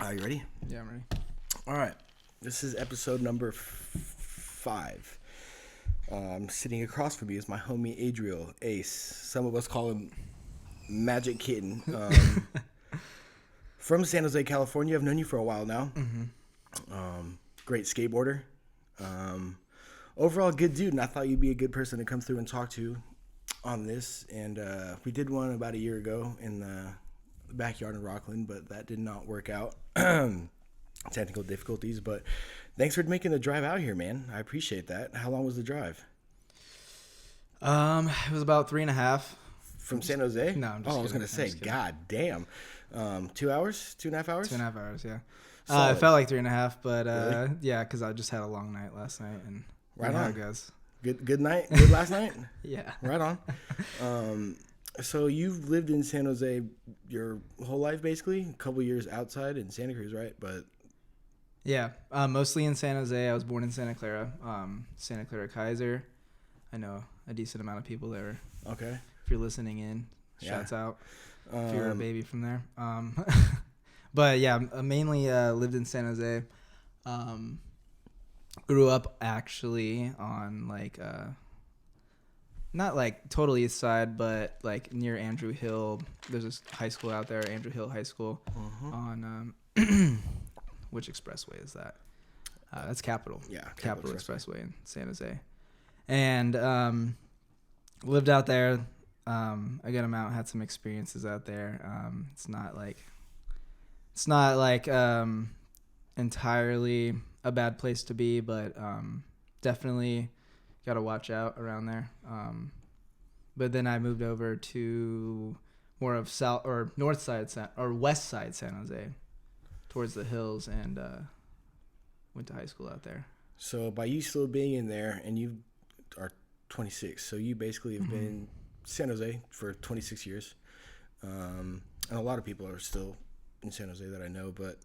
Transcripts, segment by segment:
Are you ready? Yeah, I'm ready. All right. This is episode number 5. Sitting across from me is my homie Adriel, Ace. Some of us call him Magic Kitten. From San Jose, California. I've known you for a while now. Great skateboarder. Overall, good dude, and I thought you'd be a good person to come through and talk to on this. And we did one about a year ago in the backyard in Rockland, but that did not work out. Technical difficulties, but thanks for making the drive out here, man. I appreciate that. How long was the drive? It was about 3.5. From San Jose? No, I'm just I was kidding. gonna say, god damn. 2 hours? 2.5 hours? 2.5 hours, yeah. Solid. It felt like 3.5, but Really? yeah, because I just had a long night last night, and Right you know how on. it goes. Good night? Good last night? Yeah. Right on. So you've lived in San Jose your whole life, basically? A couple years outside in Santa Cruz, right? But Yeah, mostly in San Jose. I was born in Santa Clara, Kaiser. I know a decent amount of people there. okay. If you're listening in, shouts out if you're a Um, baby from there. But yeah, I mainly lived in San Jose. Grew up actually on not like total east side, but like near Andrew Hill. There's this high school out there, Andrew Hill High School, on which expressway is that? That's Capitol. Yeah, Capitol Expressway in San Jose. And lived out there a good amount, had some experiences out there. It's not like entirely a bad place to be, but definitely got to watch out around there. But then I moved over to more of south or north side or west side San Jose, towards the hills, and went to high school out there. So by you still being in there, and you are 26, so you basically have been in San Jose for 26 years. And a lot of people are still in San Jose that I know, but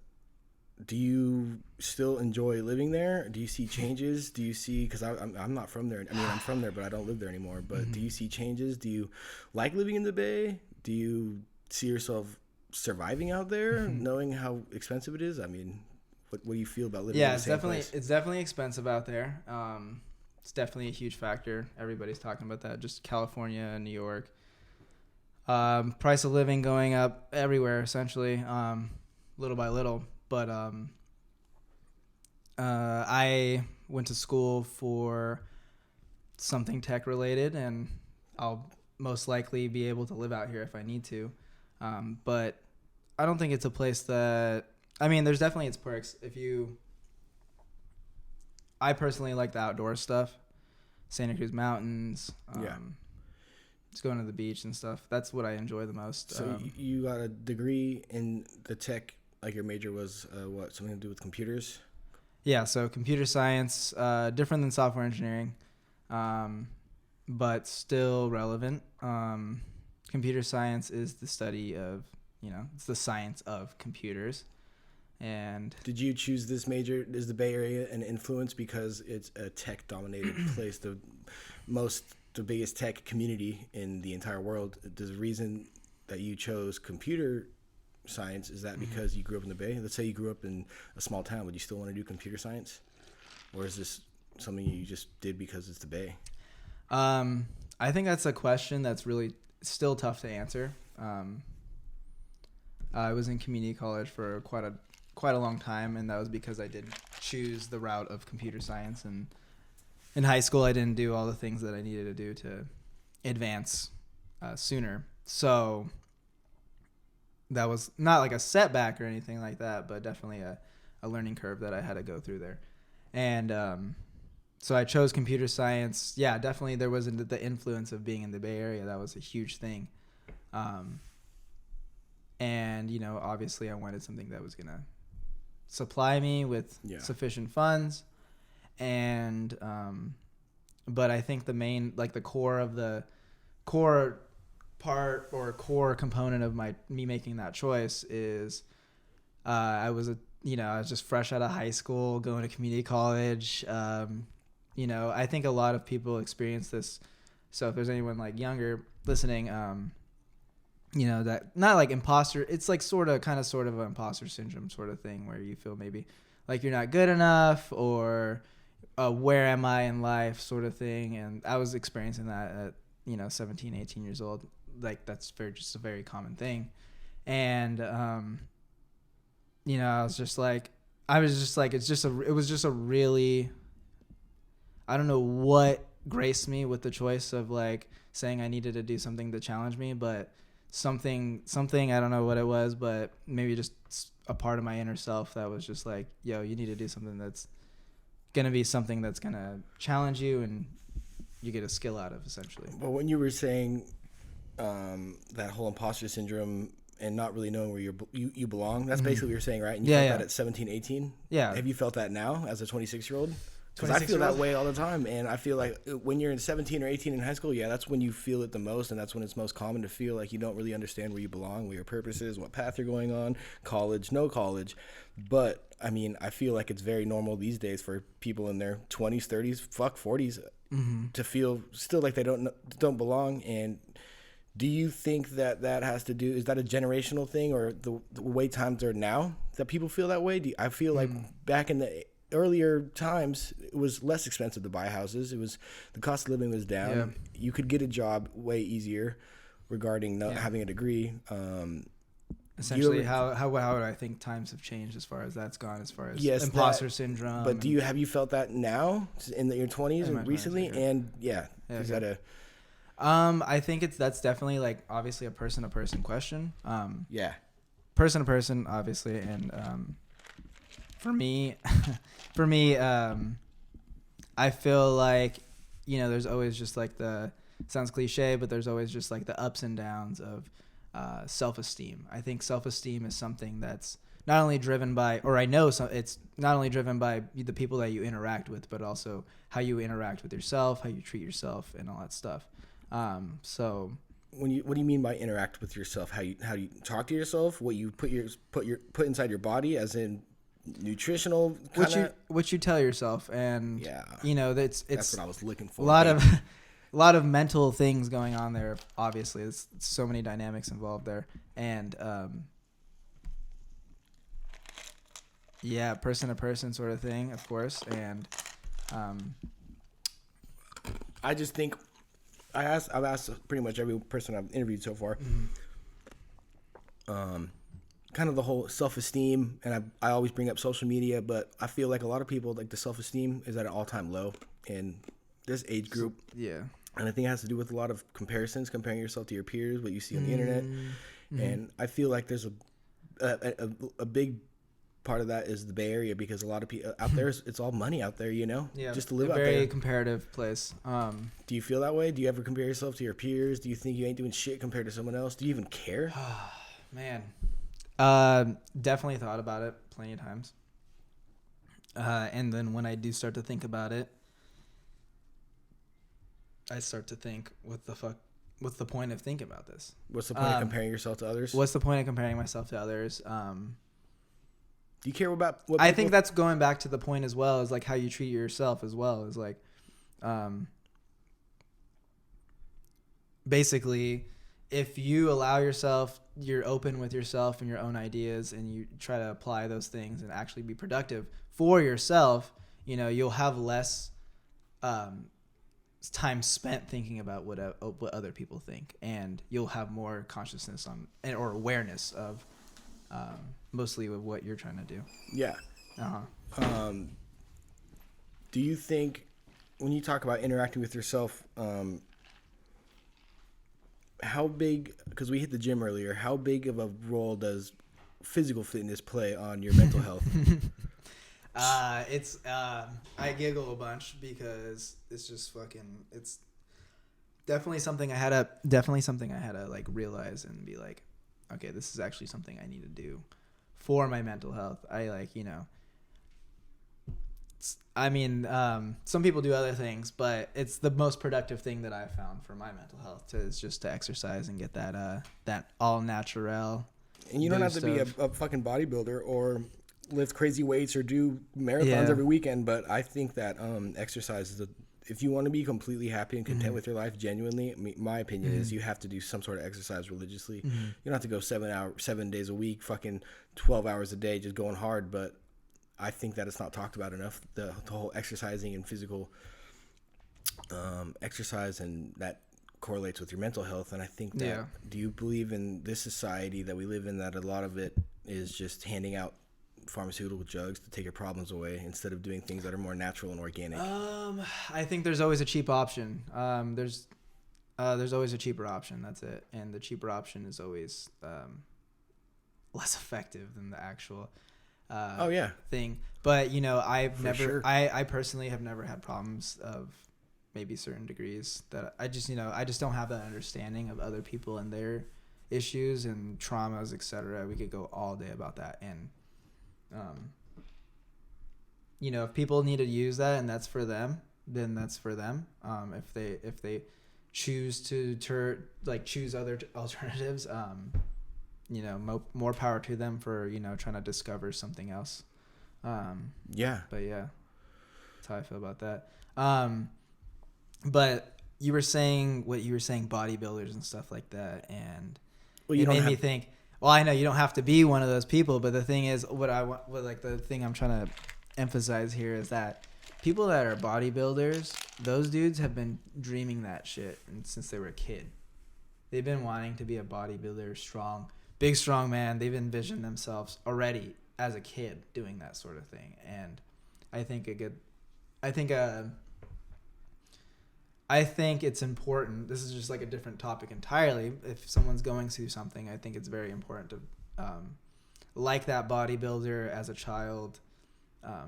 do you still enjoy living there? Do you see changes? Do you see, because I'm not from there. I mean, I'm from there, but I don't live there anymore. But do you see changes? Do you like living in the Bay? Do you see yourself surviving out there, knowing how expensive it is? I mean, what do you feel about living in the same place? It's definitely expensive out there. It's definitely a huge factor. Everybody's talking about that. Just California and New York. Price of living going up everywhere, essentially, little by little. But I went to school for something tech related, and I'll most likely be able to live out here if I need to. But I don't think it's a place that, I mean, there's definitely its perks. I personally like the outdoor stuff, Santa Cruz Mountains, just going to the beach and stuff. That's what I enjoy the most. So you got a degree in the tech, like your major was something to do with computers? Yeah, so computer science, different than software engineering, but still relevant. Computer science is the study of, it's the science of computers. And did you choose this major? Is the Bay Area an influence because it's a tech-dominated place, the biggest tech community in the entire world? The reason that you chose computer science, is that because you grew up in the Bay? Let's say you grew up in a small town, would you still want to do computer science, or is this something you just did because it's the Bay? I think that's a question that's really still tough to answer. I was in community college for quite a long time, and that was because I did choose the route of computer science, and in high school I didn't do all the things that I needed to do to advance sooner. So that was not like a setback or anything like that, but definitely a learning curve that I had to go through there. And so I chose computer science. Yeah, definitely there was the influence of being in the Bay Area. That was a huge thing. And, obviously I wanted something that was going to supply me with sufficient funds. And but I think the main, like the core part or core component of me making that choice is I was just fresh out of high school, going to community college. I think a lot of people experience this. So if there's anyone like younger listening, you know, that not like imposter. It's like sort of an imposter syndrome sort of thing where you feel maybe like you're not good enough or where am I in life sort of thing. And I was experiencing that at, 17, 18 years old. Like that's just a very common thing. And, I was just like, it was just a really, I don't know what graced me with the choice of like saying I needed to do something to challenge me, but something, I don't know what it was, but maybe just a part of my inner self that was just like, yo, you need to do something that's going to be something that's going to challenge you and you get a skill out of essentially. But when you were saying that whole imposter syndrome and not really knowing where you belong, that's basically what you're saying, right? And you felt that at 17, 18? Yeah. Have you felt that now as a 26-year-old? Because I feel that way all the time, and I feel like when you're in 17 or 18 in high school, that's when you feel it the most, and that's when it's most common to feel like you don't really understand where you belong, where your purpose is, what path you're going on, college, no college. But, I mean, I feel like it's very normal these days for people in their 20s, 30s, 40s to feel still like they don't belong. And do you think that has to do, is that a generational thing or the way times are now that people feel that way? I feel like back in the earlier times, it was less expensive to buy houses. It was, the cost of living was down. Yeah. You could get a job way easier regarding not having a degree. Essentially, how would I think times have changed as far as that's gone, as far as imposter syndrome. But have you felt that now in your 20s and recently? 20s, and is that a... I think that's definitely like obviously a person-to-person question. Person-to-person, obviously, and for me, I feel like there's always just like sounds cliche, but there's always just like the ups and downs of self-esteem. I think self-esteem is something that's not only driven by, or I know it's not only driven by the people that you interact with, but also how you interact with yourself, how you treat yourself, and all that stuff. So what do you mean by interact with yourself? How you talk to yourself? What you put inside your body, as in nutritional kinda? What you tell yourself, and that's what I was looking for. A lot of mental things going on there. Obviously, there's so many dynamics involved there, and person to person sort of thing, of course. And I just think I've asked pretty much every person I've interviewed so far. Kind of the whole self-esteem, and I always bring up social media, but I feel like a lot of people, like, the self-esteem is at an all-time low in this age group. Yeah. And I think it has to do with a lot of comparisons, comparing yourself to your peers, what you see on the internet. And I feel like there's a big part of that is the Bay Area, because a lot of people out there, it's all money out there, just to live out there. Very comparative place. Do you feel that way? Do you ever compare yourself to your peers? Do you think you ain't doing shit compared to someone else? Do you even care? Man. Definitely thought about it plenty of times. And then when I do start to think about it, I start to think, what's the point of thinking about this? What's the point of comparing yourself to others? What's the point of comparing myself to others? Do you care about what I think that's going back to the point as well, is like how you treat yourself as well, is like, basically, if you allow yourself, you're open with yourself and your own ideas, and you try to apply those things and actually be productive for yourself, you'll have less time spent thinking about what other people think, and you'll have more consciousness or awareness of mostly with what you're trying to do. Yeah. Do you think, when you talk about interacting with yourself, how big, because we hit the gym earlier, how big of a role does physical fitness play on your mental health? I giggle a bunch because it's just it's definitely something I had to like realize and be like, okay, this is actually something I need to do for my mental health. Some people do other things, but it's the most productive thing that I've found for my mental health is just to exercise and get that all natural. And you don't have to be a fucking bodybuilder or lift crazy weights or do marathons every weekend, but I think that exercise if you want to be completely happy and content with your life, genuinely, my opinion is you have to do some sort of exercise religiously. You don't have to go 7 days a week, fucking 12 hours a day, just going hard. But I think that it's not talked about enough. The whole exercising and physical exercise, and that correlates with your mental health. And I think that, do you believe in this society that we live in, that a lot of it is just handing out pharmaceutical drugs to take your problems away instead of doing things that are more natural and organic? I think there's always a cheap option. There's always a cheaper option. That's it. And the cheaper option is always less effective than the actual thing. But I personally have never had problems of maybe certain degrees that I just don't have that understanding of other people and their issues and traumas, etc. We could go all day about that. And if people need to use that and that's for them, then that's for them. If they choose to choose other alternatives, more power to them for trying to discover something else. But yeah, that's how I feel about that. But you were saying bodybuilders and stuff like that, and it made me think. Well, I know you don't have to be one of those people, but the thing is, the thing I'm trying to emphasize here is that people that are bodybuilders, those dudes have been dreaming that shit since they were a kid. They've been wanting to be a bodybuilder, big strong man. They've envisioned themselves already as a kid doing that sort of thing, and I think it's important. This is just like a different topic entirely. If someone's going through something, I think it's very important to, like that bodybuilder as a child,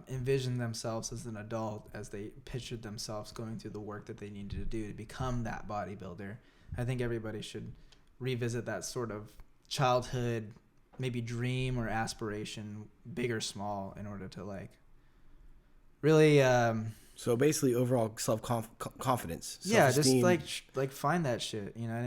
envision themselves as an adult as they pictured themselves going through the work that they needed to do to become that bodybuilder. I think everybody should revisit that sort of childhood, maybe dream or aspiration, big or small, in order to really... So basically, overall self-confidence. Yeah, just like find that shit. You know what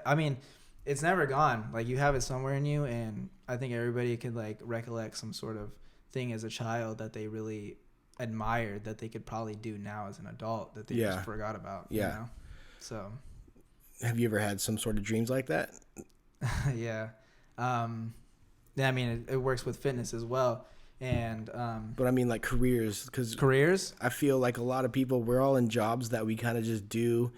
I mean? It's never gone. Like, you have it somewhere in you, and I think everybody could recollect some sort of thing as a child that they really admired that they could probably do now as an adult that they just forgot about. Yeah. You know? So, have you ever had some sort of dreams like that? Yeah. It works with fitness as well. And but I mean, careers, because I feel like a lot of people, we're all in jobs that we kind of just do,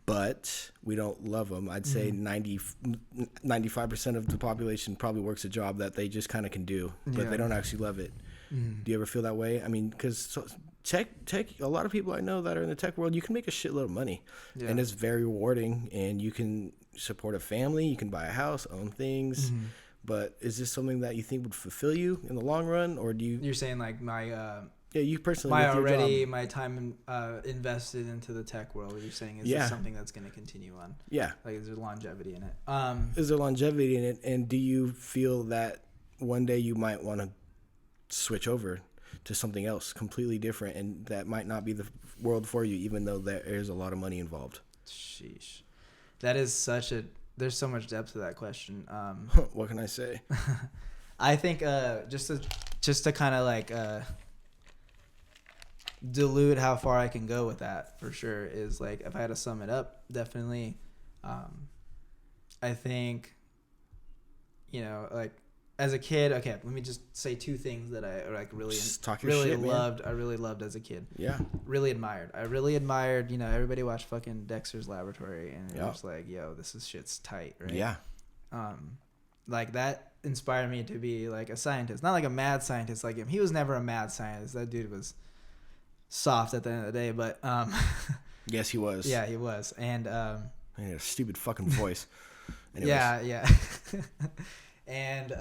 but we don't love them. I'd say 95% of the population probably works a job that they just kind of can do, but they don't actually love it. Do you ever feel that way? I mean, because tech, a lot of people I know that are in the tech world, you can make a shitload of money, and it's very rewarding, and you can support a family, you can buy a house, own things. But is this something that you think would fulfill you in the long run, or do you? You're saying you personally, my time invested into the tech world. You're saying is this something that's going to continue on? Yeah. Is there longevity in it? Is there longevity in it, and do you feel that one day you might want to switch over to something else completely different, and that might not be the world for you, even though there is a lot of money involved? Sheesh, that is there's so much depth to that question. What can I say? I think just to kind of dilute how far I can go with that, for sure, is if I had to sum it up, definitely, I think, as a kid, okay, let me just say two things that I really loved. Man. I really loved as a kid. Yeah. Really admired. I really admired, everybody watched fucking Dexters Laboratory, and it was yo, this is shit's tight, right? Yeah. That inspired me to be a scientist. Not a mad scientist like him. He was never a mad scientist. That dude was soft at the end of the day, but yes, he was. Yeah, he was. And he had a stupid fucking voice. Anyways. Yeah. And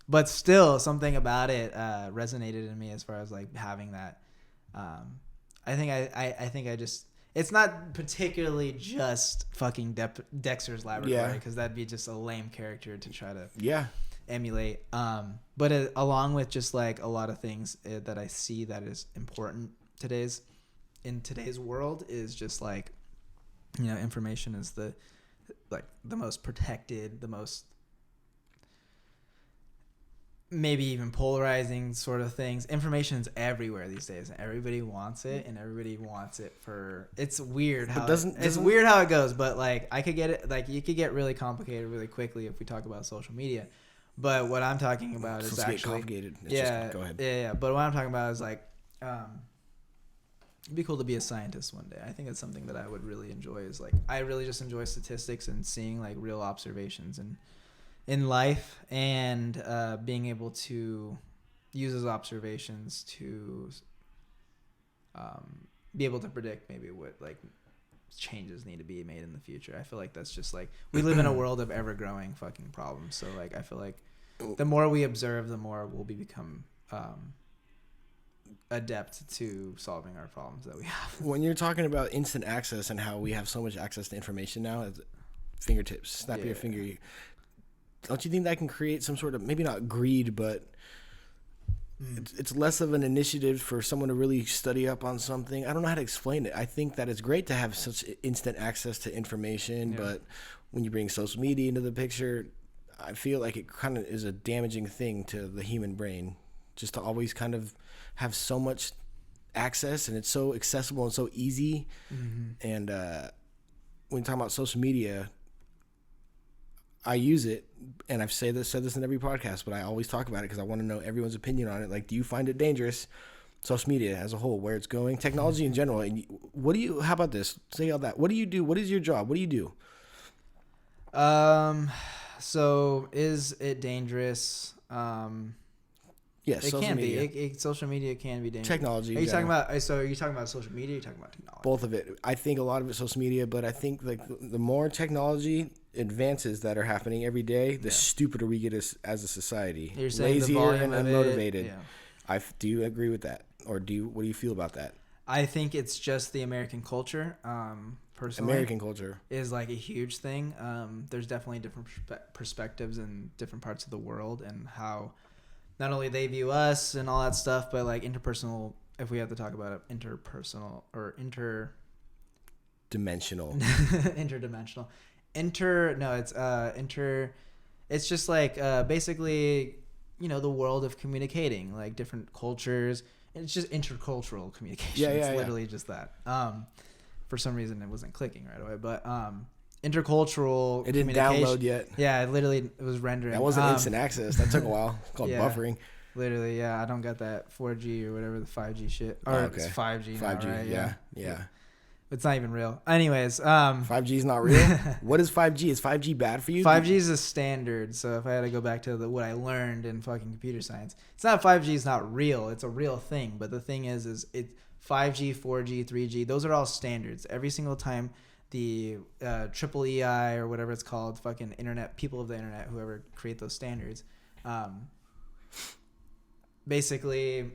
but still, something about it resonated in me as far as having that. I think I just, it's not particularly just fucking Dexter's Laboratory, because that'd be just a lame character to try to emulate. But along with just a lot of things that I see that is important in today's world is just information is the most protected, the most maybe even polarizing sort of things. Information's everywhere these days. Everybody wants it, and everybody wants it for. It's weird how it's weird how it goes, but like I could get it. Like you could get really complicated really quickly if we talk about social media. But what I'm talking about is actually go ahead. Yeah. But what I'm talking about is like, it'd be cool to be a scientist one day. I think it's something that I would really enjoy. Is like I really just enjoy statistics and seeing like real observations and in life, and being able to use those observations to be able to predict maybe what like changes need to be made in the future. I feel like that's just like we live in a world of ever growing fucking problems. So like I feel like the more we observe, the more we'll become adept to solving our problems that we have. When you're talking about instant access and how we have so much access to information now at fingertips, snap your finger, don't you think that can create some sort of, maybe not greed, but it's less of an initiative for someone to really study up on something? I don't know how to explain it. I think that it's great to have such instant access to information, but when you bring social media into the picture, I feel like it kind of is a damaging thing to the human brain, just to always kind of have so much access, and it's so accessible and so easy. And when talking about social media, I use it, and I've said this in every podcast, but I always talk about it because I want to know everyone's opinion on it. Like, do you find it dangerous, social media as a whole, where it's going, technology in general? And how about this? Say all that. What do you do? What is your job? What do you do? So is it dangerous? Yes, it can be. Social media can be dangerous. Technology. Are you talking about? So are you talking about social media? Or are you talking about technology? Both of it. I think a lot of it's social media, but I think like the more technology advances that are happening every day, the stupider we get as a society. You're saying lazier and unmotivated. Yeah. Do you agree with that, or what do you feel about that? I think it's just the American culture. Personally, American culture is like a huge thing. There's definitely different perspectives in different parts of the world, and how not only they view us and all that stuff, but like interpersonal. If we have to talk about it, interpersonal or interdimensional. It's just like basically, the world of communicating, like different cultures. It's just intercultural communication. It's literally just that. For some reason, it wasn't clicking right away, but intercultural. It didn't download yet. Yeah, it was rendering. That wasn't instant access. That took a while. It's called buffering. Literally, yeah. I don't got that 4G or whatever the 5G shit. Or it's 5G now, 5G, right? Yeah. It's not even real. Anyways, 5G is not real. What is 5G? Is 5G bad for you? 5G is a standard. So if I had to go back to what I learned in fucking computer science, it's not 5G is not real. It's a real thing. But the thing is it 5G, 4G, 3G. Those are all standards. Every single time the triple EI or whatever it's called, fucking internet people of the internet, whoever create those standards, basically.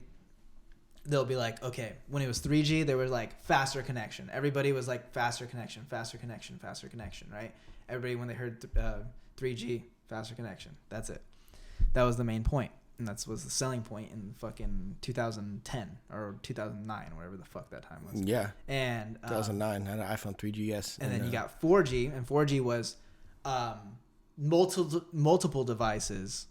They'll be like, okay, when it was 3G, there was like faster connection. Everybody was like faster connection, right? Everybody, when they heard 3G, faster connection. That's it. That was the main point. And that was the selling point in fucking 2010 or 2009, whatever the fuck that time was. Yeah. And 2009, I had an iPhone 3GS. And then you got 4G, and 4G was multiple devices.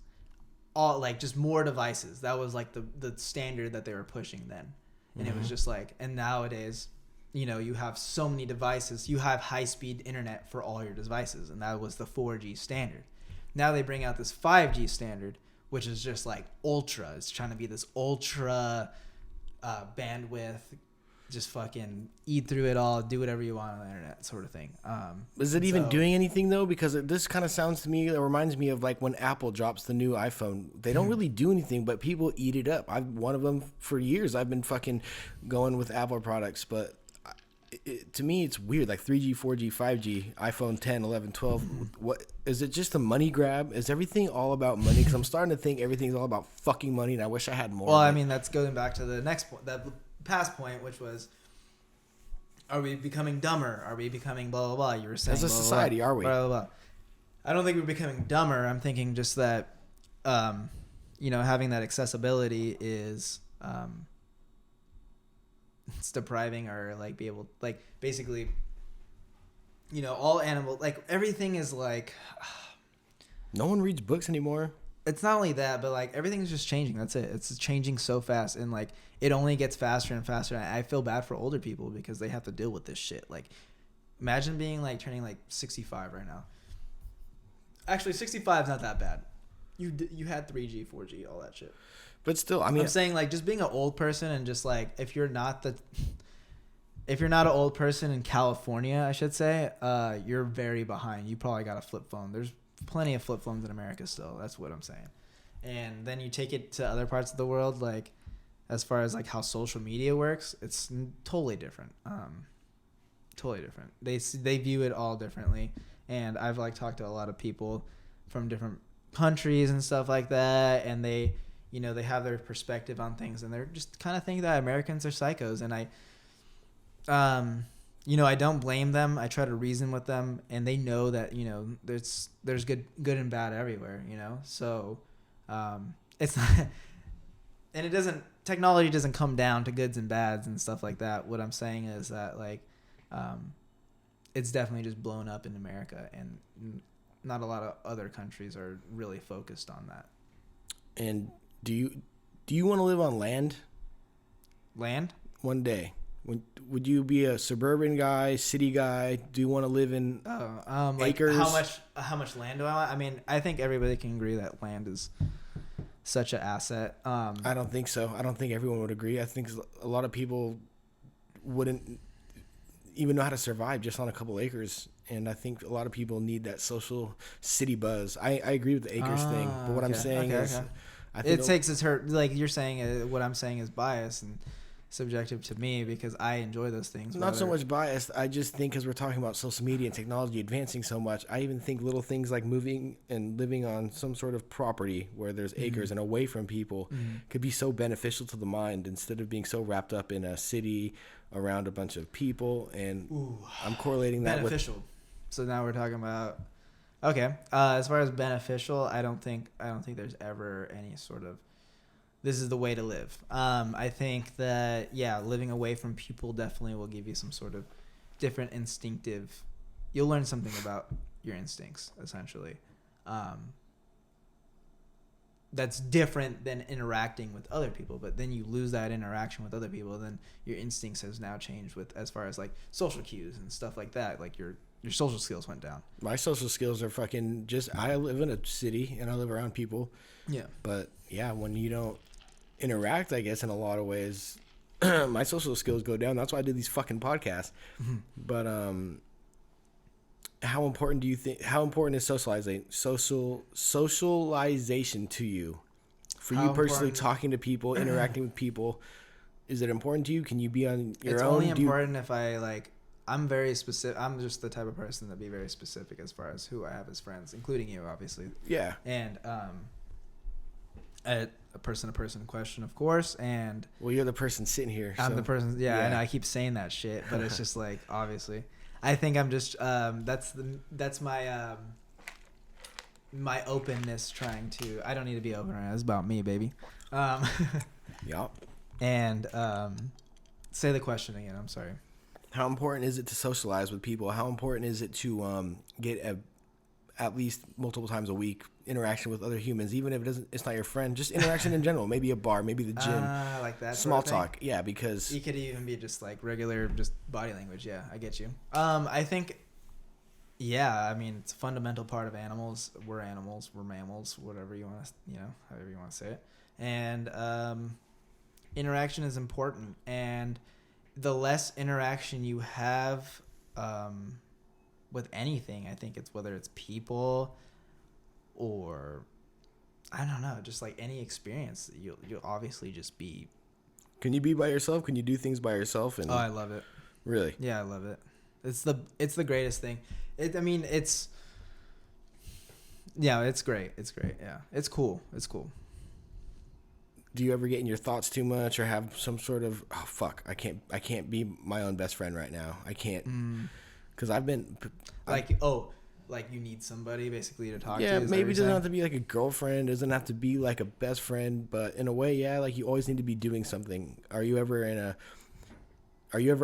All like just more devices. That was like the standard that they were pushing then. And it was just like, and nowadays, you have so many devices. You have high-speed internet for all your devices, and that was the 4G standard. Now they bring out this 5G standard, which is just like ultra. It's trying to be this ultra bandwidth, just fucking eat through it all, do whatever you want on the internet, sort of thing. Is it even doing anything though? Because this kind of sounds to me, it reminds me of like when Apple drops the new iPhone. They don't really do anything, but people eat it up. I'm one of them for years. I've been fucking going with Apple products, but to me, it's weird. Like 3G, 4G, 5G, iPhone 10, 11, 12. What is it? Just a money grab? Is everything all about money? Because I'm starting to think everything's all about fucking money, and I wish I had more. Well, I mean, that's going back to the next point. That past point, which was, are we becoming dumber? Are we becoming blah, blah, blah? You were saying as a society, blah, are we? Blah, blah, blah. I don't think we're becoming dumber. I'm thinking just that, having that accessibility is, it's depriving or like be able, like basically, all animal, like everything is like. No one reads books anymore. it's not only that, but like everything's just changing. That's it. It's changing so fast, and like it only gets faster and faster. And I feel bad for older people because they have to deal with this shit. Like, imagine being like turning like 65 right now. Actually, 65 is not that bad. You had 3G, 4G, all that shit. But still, I mean, I'm saying like just being an old person and just like if you're not an old person in California, I should say, you're very behind. You probably got a flip phone. There's plenty of flip phones in America still. That's what I'm saying. And then you take it to other parts of the world, like as far as like how social media works, it's totally different. Totally different. They view it all differently. And I've like talked to a lot of people from different countries and stuff like that, and they have their perspective on things, and they're just kind of think that Americans are psychos. And I don't blame them. I try to reason with them, and they know that there's good and bad everywhere. So it's not, and technology doesn't come down to goods and bads and stuff like that. What I'm saying is that like it's definitely just blown up in America, and not a lot of other countries are really focused on that. And do you want to live on land? Land? One day. Would you be a suburban guy, city guy? Do you want to live in acres? How much land do I want? I mean, I think everybody can agree that land is such an asset. I don't think so. I don't think everyone would agree. I think a lot of people wouldn't even know how to survive just on a couple acres. And I think a lot of people need that social city buzz. I agree with the acres thing, but what I'm saying is, I think it takes its hurt. Like you're saying, what I'm saying is biased and subjective to me because I enjoy those things. Not so much biased. I just think because we're talking about social media and technology advancing so much, I even think little things like moving and living on some sort of property where there's acres and away from people could be so beneficial to the mind instead of being so wrapped up in a city around a bunch of people. And I'm correlating that beneficial. So now we're talking about as far as beneficial, I don't think there's ever any sort of this is the way to live. I think that living away from people definitely will give you some sort of different instinctive. You'll learn something about your instincts essentially. That's different than interacting with other people, but then you lose that interaction with other people, then your instincts has now changed with as far as like social cues and stuff like that. Like your social skills went down. My social skills are fucking I live in a city and I live around people. Yeah. But when you don't interact, I guess in a lot of ways, my social skills go down. That's why I did these fucking podcasts. But how important is socialization to you? For you personally, talking to people, interacting with people, is it important to you? Can you be on your own? It's only important if I like. I'm very specific. I'm just the type of person that be very specific as far as who I have as friends, including you, obviously. Yeah. And a person-to-person question, of course. And you're the person sitting here. I'm the person. Yeah, I know. I keep saying that shit, but it's just like obviously. I think I'm just that's my my openness trying to. I don't need to be open right now. It's about me, baby. Yup. And say the question again. I'm sorry. How important is it to socialize with people? How important is it to get at least multiple times a week interaction with other humans, even if it's not your friend, just interaction in general, maybe a bar, maybe the gym, like that small talk. Yeah, because it could even be just like regular, just body language. Yeah, I get you. I think, I mean, it's a fundamental part of animals. We're animals, we're mammals, whatever you want to, however you want to say it. And interaction is important, and the less interaction you have with anything, I think it's whether it's people or I don't know, just like any experience, you'll obviously just be. Can you be by yourself? Can you do things by yourself? And I love it. Really? Yeah, I love it. It's the greatest thing. It's great. It's great. Yeah, it's cool. Do you ever get in your thoughts too much or have some sort of I can't be my own best friend right now. I can't because I've been like you need somebody basically to talk to. Yeah, maybe it doesn't have to be like a girlfriend, it doesn't have to be like a best friend, but in a way, like you always need to be doing something. Are you ever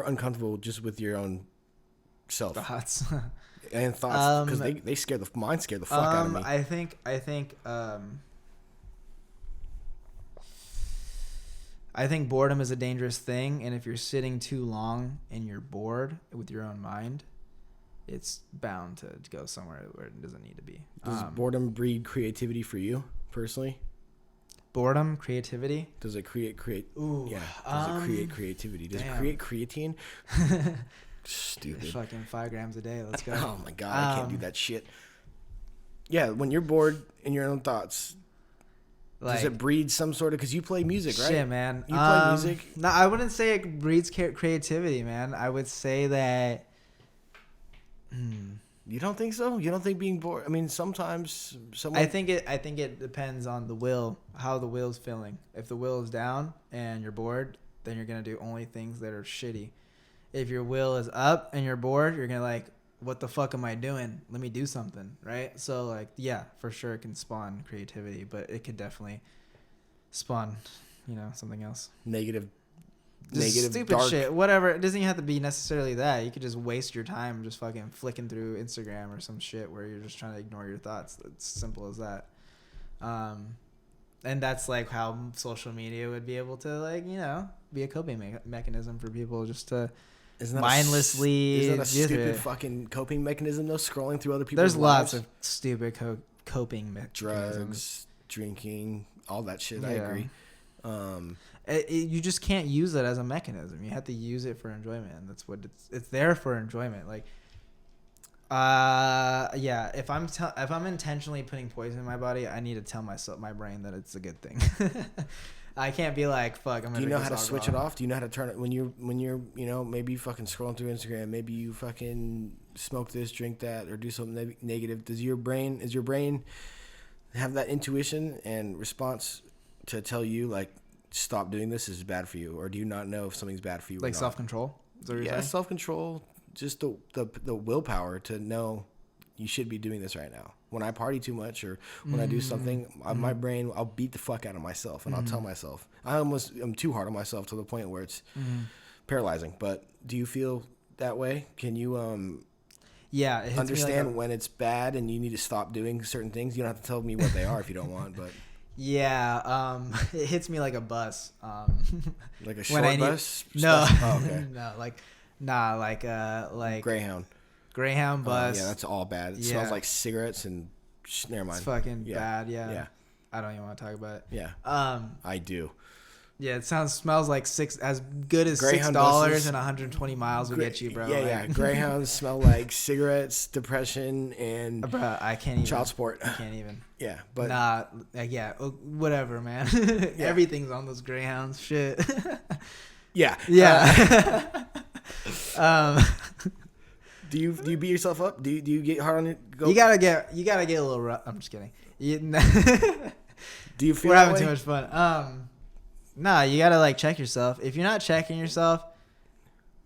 uncomfortable just with your own self? Thoughts. And thoughts, because mine scare the fuck out of me. I think I think boredom is a dangerous thing, and if you're sitting too long and you're bored with your own mind, it's bound to go somewhere where it doesn't need to be. Does boredom breed creativity for you personally? Boredom, creativity. Does it create? Ooh, yeah. Does it create creativity? Does it create creatine? Stupid. Fucking 5 grams a day. Let's go. Oh my god, I can't do that shit. Yeah, when you're bored in your own thoughts, does it breed some sort of? Because you play music, right? Shit, man. You play music. No, I wouldn't say it breeds creativity, man. I would say that. You don't think so? You don't think being bored? I mean, sometimes someone. I think it depends on the will, how the will's feeling. If the will is down and you're bored, then you're gonna do only things that are shitty. If your will is up and you're bored, you're gonna like, what the fuck am I doing? Let me do something, right? So like, yeah, for sure it can spawn creativity, but it could definitely spawn, something else. Negative, stupid dark shit, whatever. It doesn't even have to be necessarily that. You could just waste your time just fucking flicking through Instagram or some shit where you're just trying to ignore your thoughts. It's simple as that. And that's like how social media would be able to like, be a coping mechanism for people just to mindlessly. Is that a stupid fucking coping mechanism though? Scrolling through other people's There's lives? lots of stupid coping mechanisms. Drugs, drinking, all that shit. Yeah. I agree. You just can't use it as a mechanism. You have to use it for enjoyment. And that's what it's there for enjoyment. Like, yeah. If I'm intentionally putting poison in my body, I need to tell my brain that it's a good thing. I can't be like, fuck. Do you know how to switch it off? Do you know how to turn it when you're maybe you fucking scrolling through Instagram? Maybe you fucking smoke this, drink that, or do something negative. Does your brain have that intuition and response to tell you like, stop doing this is bad for you, or do you not know if something's bad for you? Like self-control? Yeah, self-control. Just the willpower to know you should be doing this right now. When I party too much or when I do something, my brain, I'll beat the fuck out of myself and I'll tell myself. I'm too hard on myself to the point where it's paralyzing. But do you feel that way? Can you it understand when it's bad and you need to stop doing certain things? You don't have to tell me what they are if you don't want, but. Yeah, it hits me like a bus. Like a short bus? No, oh, okay. like Greyhound bus. Yeah, that's all bad. It smells like cigarettes and never mind. It's fucking bad. Yeah. I don't even want to talk about it. Yeah. I do. Yeah, it smells like as good as $6 and 120 miles will get you, bro. Yeah. Greyhounds smell like cigarettes, depression, and bro, I can't even. Child support. I can't even. Yeah, but whatever, man. Everything's on those Greyhounds. Shit. Yeah. Do you beat yourself up? Do you get hard on it? You gotta get a little rough. I'm just kidding. Do you feel we're having too much fun? Nah, you gotta like check yourself. If you're not checking yourself,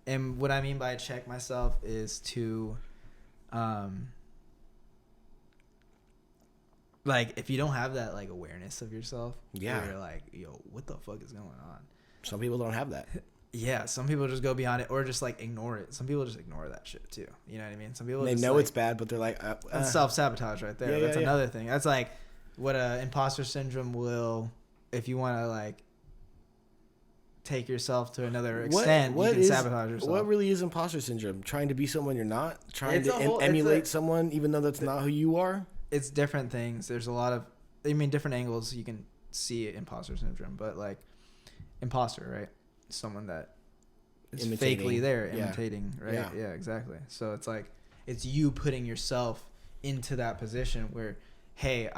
and what I mean by check myself is to, like if you don't have that like awareness of yourself, you're like, yo, what the fuck is going on? Some people don't have that. Yeah, some people just go beyond it or just like ignore it. Some people just ignore that shit too. You know what I mean? Some people they know it's bad, but they're like, that's self-sabotage right there. That's another thing. That's like what imposter syndrome will, if you want to like take yourself to another extent, you can sabotage yourself. What really is imposter syndrome? Trying to be someone you're not? Trying to emulate someone even though that's not who you are? It's different things. There's a lot of, different angles you can see imposter syndrome, but like imposter, right? Someone that is fakely there, imitating, right? Yeah, exactly. So it's like, it's you putting yourself into that position where, hey,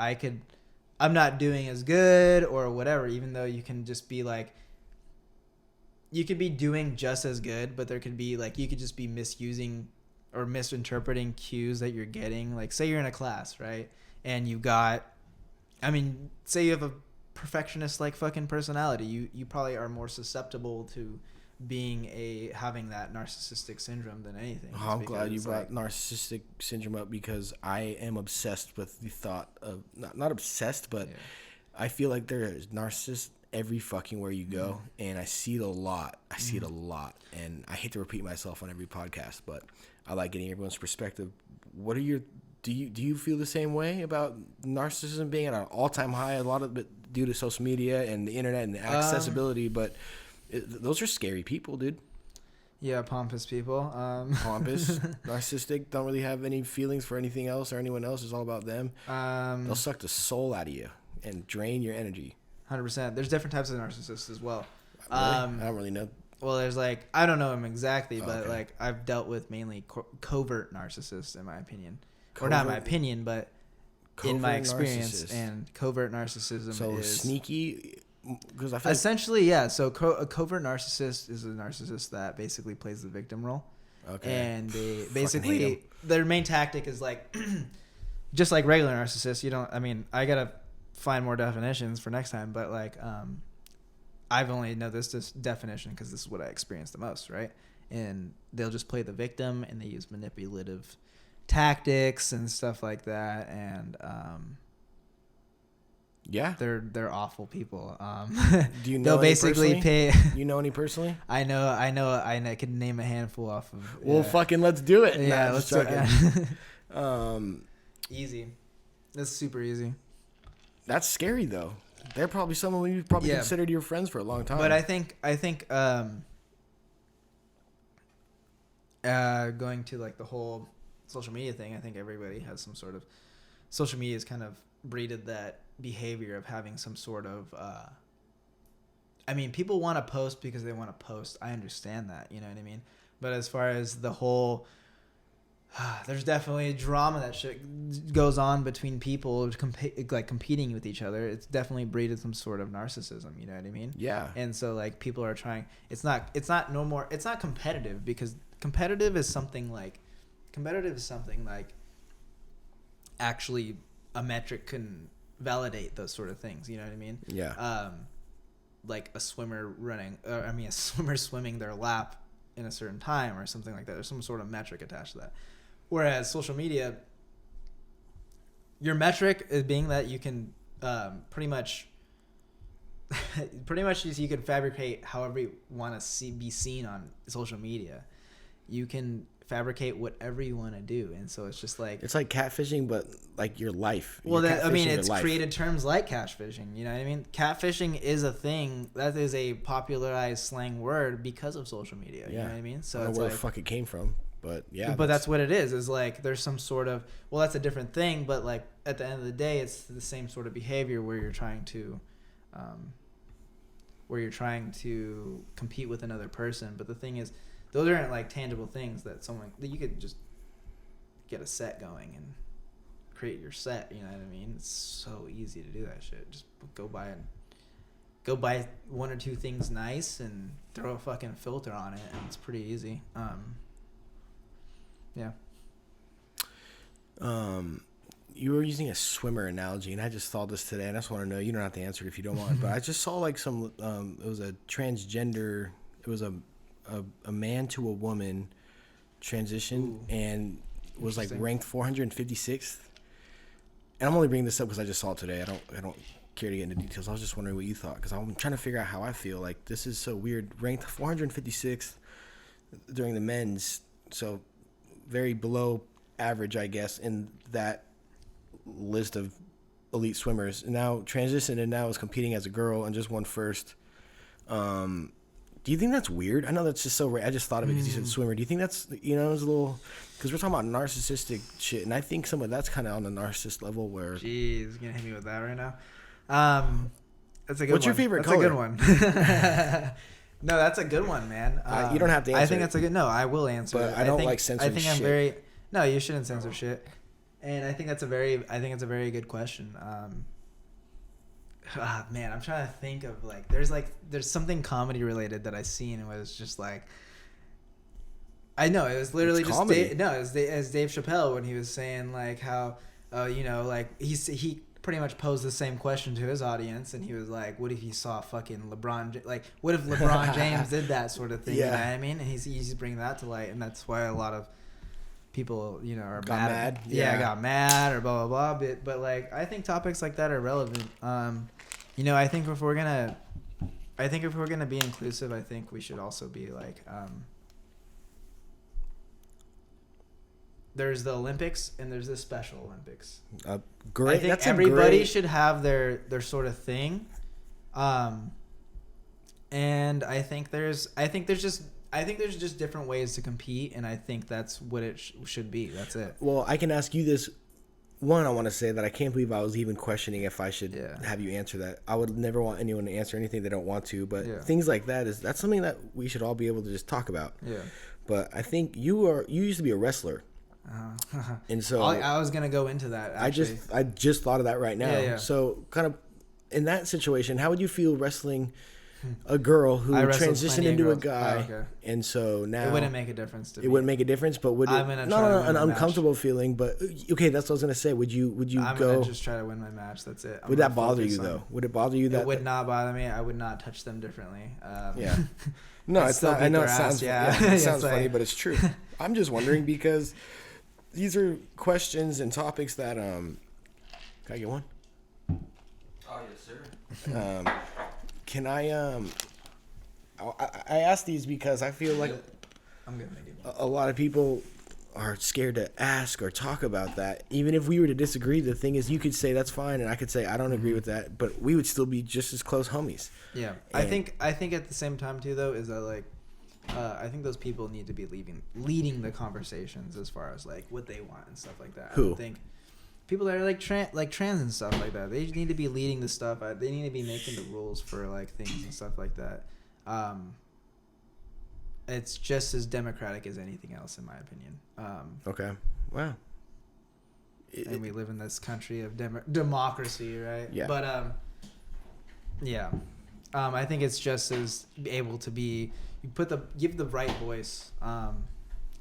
I'm not doing as good or whatever, even though you can just be like, you could be doing just as good, but there could be like, you could just be misusing or misinterpreting cues that you're getting. Like say you're in a class, right? And say you have a perfectionist like fucking personality. You probably are more susceptible to having that narcissistic syndrome than anything. Oh, I'm glad you brought narcissistic syndrome up because I am obsessed with the thought of not obsessed, but I feel like there is narcissists every fucking where you go, and I see it a lot. And I hate to repeat myself on every podcast, but I like getting everyone's perspective. Do you feel the same way about narcissism being at an all-time high? A lot of it due to social media and the internet and the accessibility, but those are scary people, dude. Yeah, pompous people. Pompous, narcissistic, don't really have any feelings for anything else or anyone else. It's all about them. They'll suck the soul out of you and drain your energy. 100%. There's different types of narcissists as well. Really? I don't really know. Well, there's like, I don't know them exactly, but like I've dealt with mainly covert narcissists, in my opinion. Or not my opinion, but in my experience. And covert narcissism is sneaky. Because I feel essentially, yeah. So a covert narcissist is a narcissist that basically plays the victim role. Okay. And they basically, their main tactic is like, just like regular narcissists. You don't. I mean, I gotta find more definitions for next time, but like, I've only know this definition because this is what I experienced the most, right? And they'll just play the victim, and they use manipulative tactics and stuff like that, and yeah, they're awful people. Do you know? They'll basically pay. You know any personally? I know. I could name a handful off of. Well, fucking let's do it. Yeah, let's do it. Easy. That's super easy. That's scary though. They're probably someone you probably considered your friends for a long time. But I think going to like the whole social media thing, I think everybody has some sort of social media has kind of breeded that behavior of having some sort of I mean, people want to post because they want to post. I understand that, you know what I mean? But as far as the whole there's definitely drama that shit goes on between people competing with each other. It's definitely breeded some sort of narcissism, you know what I mean? Yeah. And so like people are trying, it's not competitive, because competitive is something like actually a metric can validate those sort of things, you know what I mean? Yeah. Like a swimmer swimming their lap in a certain time or something like that. There's some sort of metric attached to that. Whereas social media, your metric is being that you can pretty much you can fabricate however you want to be seen on social media. You can fabricate whatever you want to do, and so it's just like it's like catfishing, but like your life. Well, it's created terms like catfishing. You know what I mean? Catfishing is a thing that is a popularized slang word because of social media. You know what I mean? So I don't know where the fuck it came from. But yeah, but that's what it is like there's some sort of, well, that's a different thing, but like at the end of the day, it's the same sort of behavior where you're trying to compete with another person. But the thing is, those aren't like tangible things that you could just get a set going and create your set, you know what I mean? It's so easy to do that shit. Just go buy one or two things nice and throw a fucking filter on it, and it's pretty easy. Yeah. You were using a swimmer analogy, and I just saw this today, and I just want to know, you don't have to answer it if you don't want, but I just saw like some, it was a transgender, it was a man to a woman transition. Ooh, and was like ranked 456th. And I'm only bringing this up because I just saw it today. I don't care to get into details. I was just wondering what you thought, because I'm trying to figure out how I feel. Like, this is so weird. Ranked 456th during the men's, so very below average, I guess, in that list of elite swimmers. And now transitioned, and now is competing as a girl and just won first. Do you think that's weird? I know that's just so rare. I just thought of it because you said swimmer. Do you think that's, you know, it's a little, because we're talking about narcissistic shit, and I think some of that's kind of on the narcissist level where. Jeez, you're gonna hit me with that right now. That's a good one. What's your favorite color? That's a good one. No, that's a good one, man. You don't have to answer. I think that's a good. No, I will answer. But I don't like censoring shit. I think I'm very. No, you shouldn't censor shit. And I think it's a very good question. Man, I'm trying to think of there's something comedy related that I seen, and it was just like, I know it was literally just Dave Chappelle when he was saying like how like he pretty much posed the same question to his audience, and he was like, what if he saw fucking LeBron, like what if LeBron James did that sort of thing? Yeah. You know what I mean? And he's bringing that to light, and that's why a lot of people, are mad. Yeah, got mad or blah blah blah. But like, I think topics like that are relevant. I think if we're gonna be inclusive, I think we should also be like, there's the Olympics and there's the Special Olympics. Great. I think That's everybody should have their sort of thing. And I think there's just different ways to compete, and I think that's what it should be. That's it. Well, I can ask you this. One, I want to say that I can't believe I was even questioning if I should have you answer that. I would never want anyone to answer anything they don't want to, but things like that's something that we should all be able to just talk about. Yeah. But I think you used to be a wrestler. And so I was gonna go into that. Actually. I just thought of that right now. Yeah. So kind of in that situation, how would you feel wrestling a girl who transitioned into a guy, and so now it wouldn't make a difference to me. It wouldn't make a difference, but would it? An uncomfortable feeling. But okay, that's what I was gonna say. Would you I'm gonna just try to win my match. That's it. Would that bother you though? Would it bother you that? It would not bother me. I would not touch them differently. Yeah. No, it's not. I know it sounds. It sounds funny, but it's true. I'm just wondering because these are questions and topics that Can I get one? Oh yes, sir. Can I ask these because I feel like I'm gonna make it. A lot of people are scared to ask or talk about that. Even if we were to disagree, the thing is you could say that's fine and I could say I don't agree with that, but we would still be just as close homies. Yeah. And I think at the same time too though is that like I think those people need to be leading the conversations as far as like what they want and stuff like that. Who? I don't think people that are like trans and stuff like that, they need to be leading the stuff. They need to be making the rules for like things and stuff like that. It's just as democratic as anything else, in my opinion. Okay. Wow. And we live in this country of democracy, right? Yeah. But yeah. I think it's just as able to be. Give the right voice. I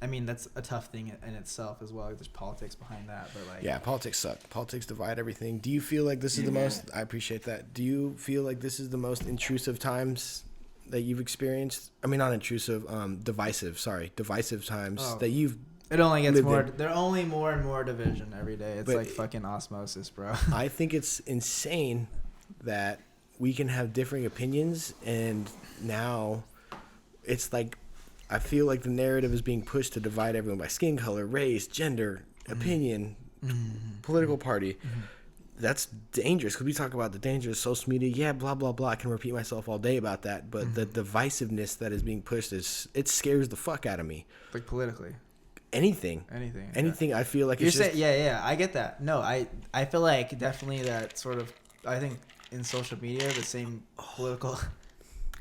mean, that's a tough thing in itself as well. There's politics behind that, but like... Yeah, politics suck. Politics divide everything. Do you feel like this is the most... I appreciate that. Do you feel like this is the most intrusive times that you've experienced? I mean, not intrusive, divisive. Sorry, divisive times that you've... It only gets more... There are only more and more division every day. It's like fucking osmosis, bro. I think it's insane that we can have differing opinions, and now it's like... I feel like the narrative is being pushed to divide everyone by skin color, race, gender, opinion, political party. That's dangerous because we talk about the dangers of social media. Yeah, blah, blah, blah. I can repeat myself all day about that. But the divisiveness that is being pushed, it scares the fuck out of me. Like politically? Anything. Yeah. I feel like it's just... Yeah, I get that. No, I feel like definitely that sort of... I think in social media, the same political...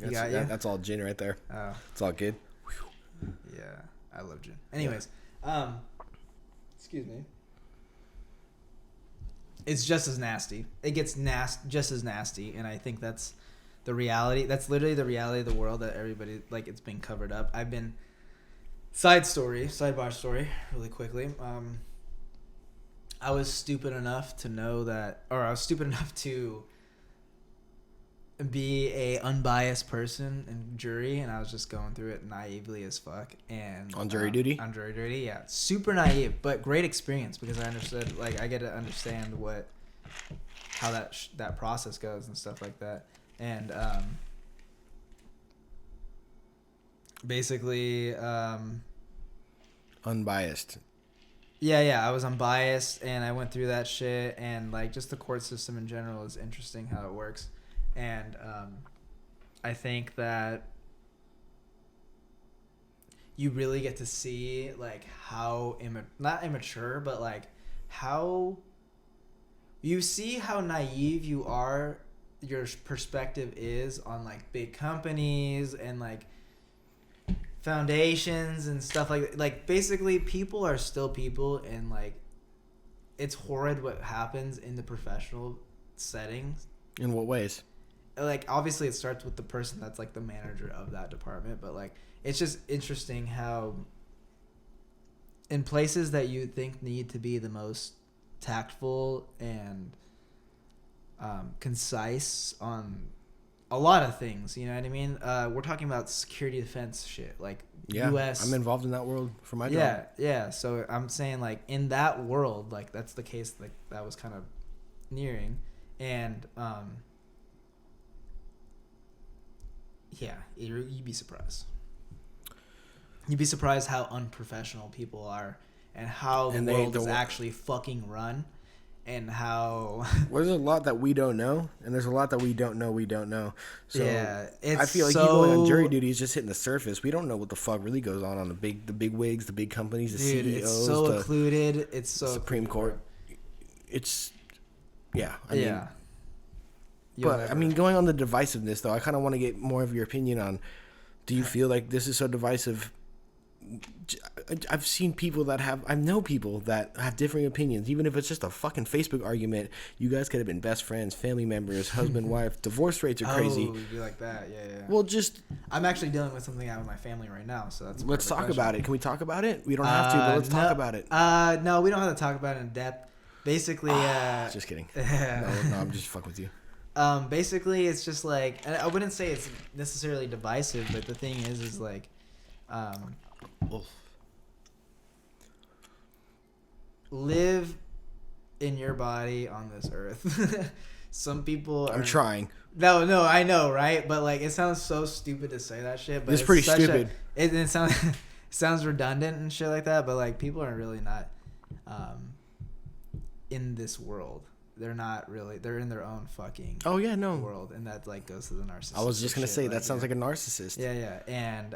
That's all gin right there. Oh. It's all good. Yeah, I love gin. Anyways, excuse me. It's just as nasty. It gets just as nasty, and I think that's the reality. That's literally the reality of the world that everybody like. It's been covered up. I've been sidebar story, really quickly. I was stupid enough to know that, or I was stupid enough to be a unbiased person in jury, and I was just going through it naively as fuck. And on jury duty, yeah, super naive, but great experience because I understood. Like I get to understand how that process goes and stuff like that. And basically, unbiased. Yeah, I was unbiased, and I went through that shit, and like just the court system in general is interesting how it works. And I think that you really get to see like how not immature, but like how you see how naive you are, your perspective is on like big companies and like foundations and stuff like basically people are still people, and like it's horrid what happens in the professional settings. In what ways? Like obviously it starts with the person that's like the manager of that department, but like it's just interesting how in places that you think need to be the most tactful and concise on a lot of things, you know what I mean? We're talking about security defense shit, like US. I'm involved in that world for my job. Yeah. So I'm saying like in that world, like that's the case like that was kind of nearing. And yeah, you'd be surprised. You'd be surprised how unprofessional people are and how the And world is actually fucking run, and how Well, there's a lot that we don't know, and there's a lot that we don't know. So yeah, I feel like you going on jury duty is just hitting the surface. We don't know what the fuck really goes on the big wigs, the big companies, the dude, CEOs, it's so the occluded. It's so Supreme occluded, Court. It's yeah. I yeah. mean, You'll but never- I mean, going on the divisiveness though, I kind of want to get more of your opinion on. Do you feel like this is so divisive? I've seen people I know people that have differing opinions, even if it's just a fucking Facebook argument. You guys could have been best friends, family members, husband, wife. Divorce rates are crazy. Oh, you'd be like that, yeah. Well, just I'm actually dealing with something out of my family right now, so that's. let's talk about it. Can we talk about it? We don't have to, but let's talk about it. No, we don't have to talk about it in depth. Basically, just kidding. No, I'm just fucking with you. Basically, it's just like, and I wouldn't say it's necessarily divisive, but the thing is like, live in your body on this earth. Some people are... I'm trying. No, I know, right? But like, it sounds so stupid to say that shit. But It's pretty stupid. It sounds sounds redundant and shit like that. But like, people are really not in this world. They're not really. They're in their own fucking world, and that like goes to the narcissist. I was just gonna say that like, sounds like a narcissist. Yeah, and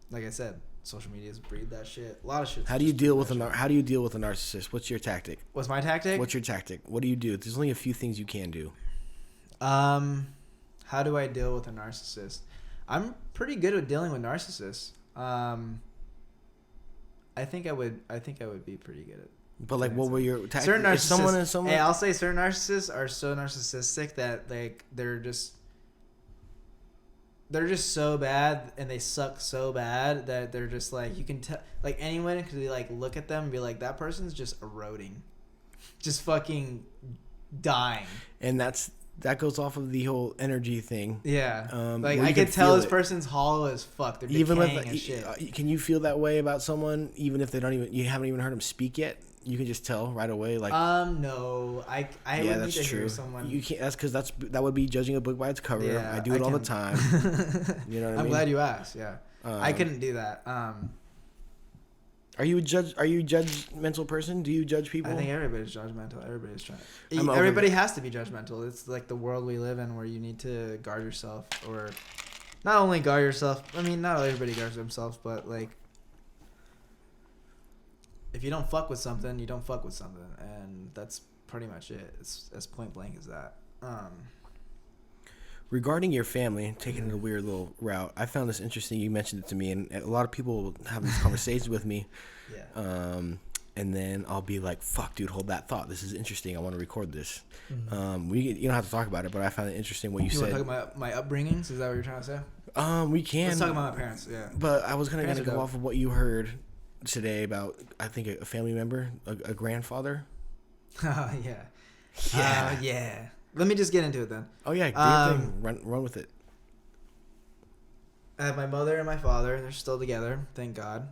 like I said, social media's breed that shit. A lot of shit. How do you deal with a narcissist? What's your tactic? What's my tactic? What's your tactic? What do you do? There's only a few things you can do. How do I deal with a narcissist? I'm pretty good at dealing with narcissists. I think I would be pretty good at. But like, what were your tactics? Certain narcissists. Hey, I'll say certain narcissists are so narcissistic that like they're just so bad and they suck so bad that they're just like, you can tell, like anyone could be like, look at them and be like, that person's just eroding, just fucking dying. And that goes off of the whole energy thing. Yeah. Like I could tell this person's hollow as fuck. They're even decaying and shit. Can you feel that way about someone even if you haven't even heard them speak yet? You can just tell right away, like. No, I would need to hear someone. You can't. That's because that would be judging a book by its cover. Yeah, I do it all the time. You know what I mean? I'm glad you asked. Yeah, I couldn't do that. Are you a judgmental person? Do you judge people? I think everybody's judgmental. Everybody has to be judgmental. It's like the world we live in, where you need to guard yourself, or not only guard yourself. I mean, not everybody guards themselves, but like. If you don't fuck with something, you don't fuck with something, and that's pretty much it. It's as point blank as that. Regarding your family, taking a weird little route, I found this interesting. You mentioned it to me, and a lot of people have these conversations with me. Yeah. And then I'll be like, "Fuck, dude, hold that thought. This is interesting. I want to record this." Mm-hmm. You don't have to talk about it, but I found it interesting what you said. You want to talk about my upbringings? Is that what you're trying to say? We can. Let's talk about my parents. Yeah. But I was gonna go off of what you heard today about, I think, a family member, a grandfather. Oh yeah. Yeah. Let me just get into it then. Oh yeah, do your thing. Run with it. I have my mother and my father. They're still together, thank God.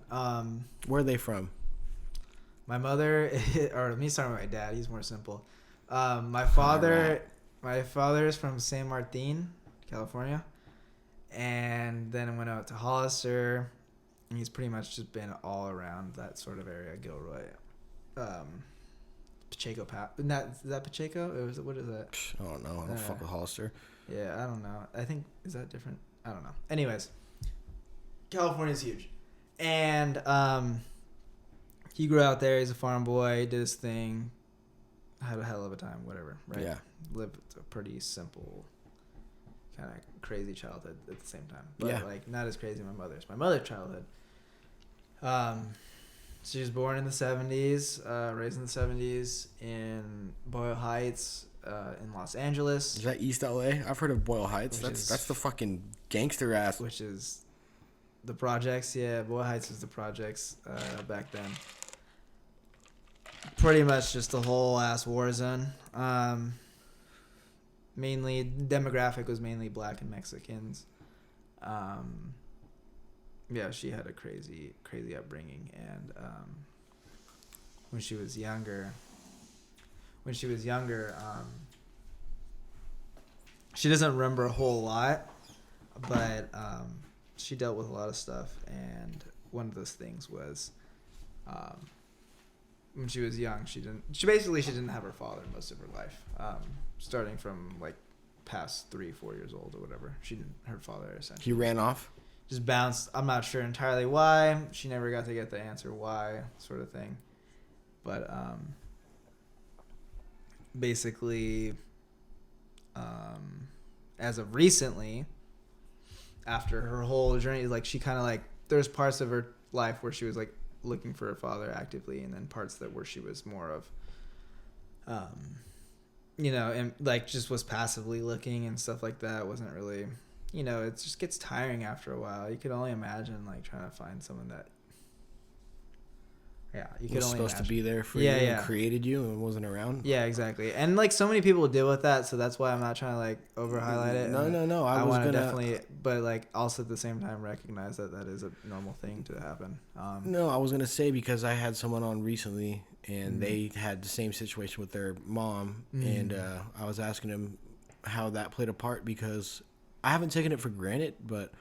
Where are they from? My mother, or let me start with my dad. He's more simple. My father is from San Martin, California, and then I went out to Hollister. And he's pretty much just been all around that sort of area, Gilroy, Pacheco. Is that Pacheco? What is that? I don't know. I don't fuck with Hollister. Yeah, I don't know. I think, is that different? I don't know. Anyways, California's huge, and he grew out there. He's a farm boy. Did his thing. Had a hell of a time. Whatever. Right. Yeah. Lived a pretty simple, kind of crazy childhood at the same time, but like not as crazy as my mother's. My mother's childhood. She was born in the 70s, raised in the 70s in Boyle Heights, in Los Angeles. Is that East LA? I've heard of Boyle Heights. That's the fucking gangster ass. Which is the projects. Yeah, Boyle Heights is the projects back then. Pretty much just the whole ass war zone. Mainly demographic was mainly black and Mexicans. Yeah, she had a crazy upbringing, and when she was younger, she doesn't remember a whole lot, but she dealt with a lot of stuff, and one of those things was When she was young, she didn't have her father most of her life. Starting from like past 3-4 years old or whatever, she didn't. Her father essentially He ran off. just bounced. I'm not sure entirely why. She never got to get the answer why, sort of thing. But basically, as of recently, after her whole journey, like she kind of like there's parts of her life where she was like looking for her father actively, and then parts where she was more of, and like just was passively looking and stuff like that. Wasn't really, it just gets tiring after a while. You could only imagine like trying to find someone that. Yeah, you could Was only supposed imagine. to be there for you and created you and wasn't around. Yeah, exactly. And like so many people deal with that, so that's why I'm not trying to like over highlight it. No. I want to definitely, but like also at the same time recognize that is a normal thing to happen. No, I was gonna say because I had someone on recently and they had the same situation with their mom, and I was asking them how that played a part because I haven't taken it for granted, but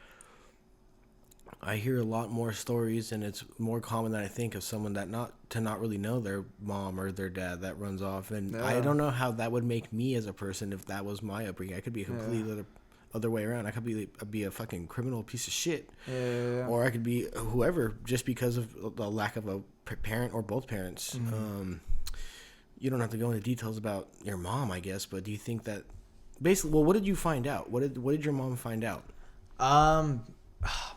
I hear a lot more stories, and it's more common than I think of someone that not really know their mom or their dad that runs off, and I don't know how that would make me as a person if that was my upbringing. I could be a completely other way around. I could be a fucking criminal piece of shit, or I could be whoever just because of the lack of a parent or both parents. You don't have to go into details about your mom, I guess, but do you think that basically? Well, what did you find out? What did your mom find out? Oh,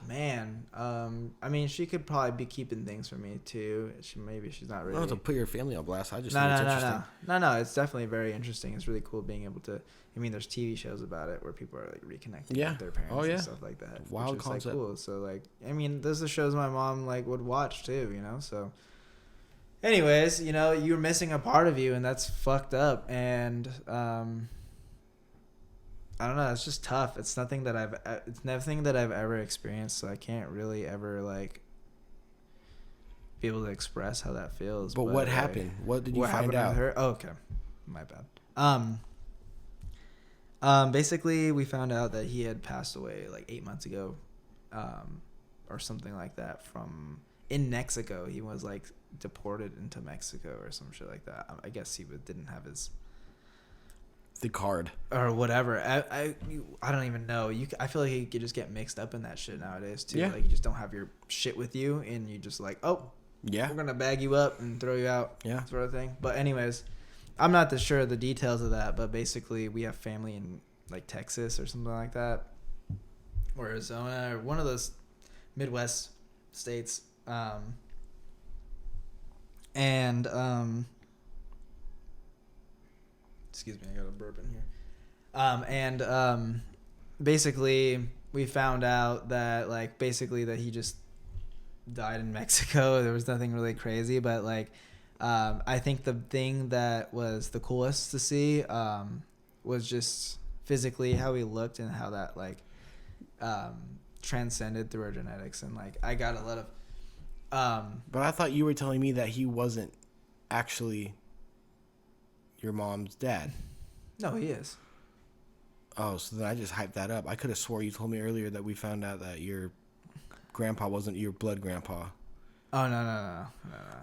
man. I mean, she could probably be keeping things from me too. She's not really. I don't have to put your family on blast. I just think it's interesting. No. It's definitely very interesting. It's really cool being able to. I mean, there's TV shows about it where people are like reconnecting with their parents and stuff like that. Wild which is, concept. Like, cool. So like, I mean, those are shows my mom like would watch too. So. Anyways, you're missing a part of you, and that's fucked up. And I don't know. It's just tough. It's nothing that I've ever experienced, so I can't really ever like be able to express how that feels. But what happened? What did you find out? With her? Oh, okay, my bad. Basically, we found out that he had passed away like 8 months ago, or something like that. In Mexico, he was like deported into Mexico or some shit like that. I guess he didn't have the card or whatever. I don't even know. I feel like you could just get mixed up in that shit nowadays too. Like you just don't have your shit with you, and you just like, we're gonna bag you up and throw you out, sort of thing. But anyways, I'm not sure of the details of that. But basically, we have family in like Texas or something like that, or Arizona, or one of those Midwest states. Excuse me, I got a burp in here. Basically, we found out that that he just died in Mexico. There was nothing really crazy, but I think the thing that was the coolest to see was just physically how he looked and how that transcended through our genetics, and I got a lot of. But I thought you were telling me that he wasn't actually your mom's dad. No, he is. Oh, so then I just hyped that up. I could have swore you told me earlier that we found out that your grandpa wasn't your blood grandpa. Oh, no.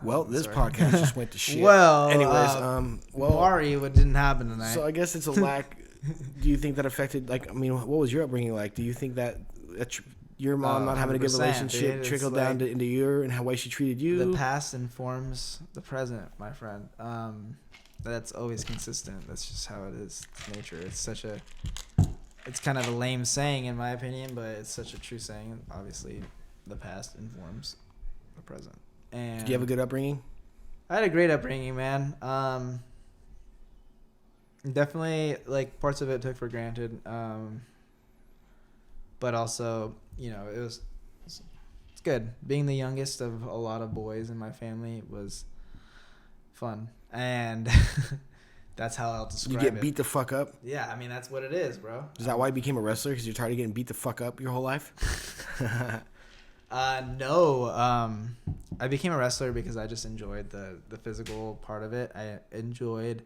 Well, this podcast just went to shit. Well, anyways, Mari, what didn't happen tonight? So I guess it's a lack. Do you think that affected, what was your upbringing like? Do you think that your mom not having a good relationship trickled down into your and how way she treated you? The past informs the present, my friend. That's always consistent. That's just how it is. It's nature. It's kind of a lame saying in my opinion, but it's such a true saying. Obviously, the past informs the present. And did you have a good upbringing? I had a great upbringing, man. Definitely, parts of it took for granted. But also, it's good. Being the youngest of a lot of boys in my family was fun. And that's how I'll describe it. You get beat the fuck up? Yeah, I mean, that's what it is, bro. Is that why you became a wrestler? Because you're tired of getting beat the fuck up your whole life? No. I became a wrestler because I just enjoyed the physical part of it. I enjoyed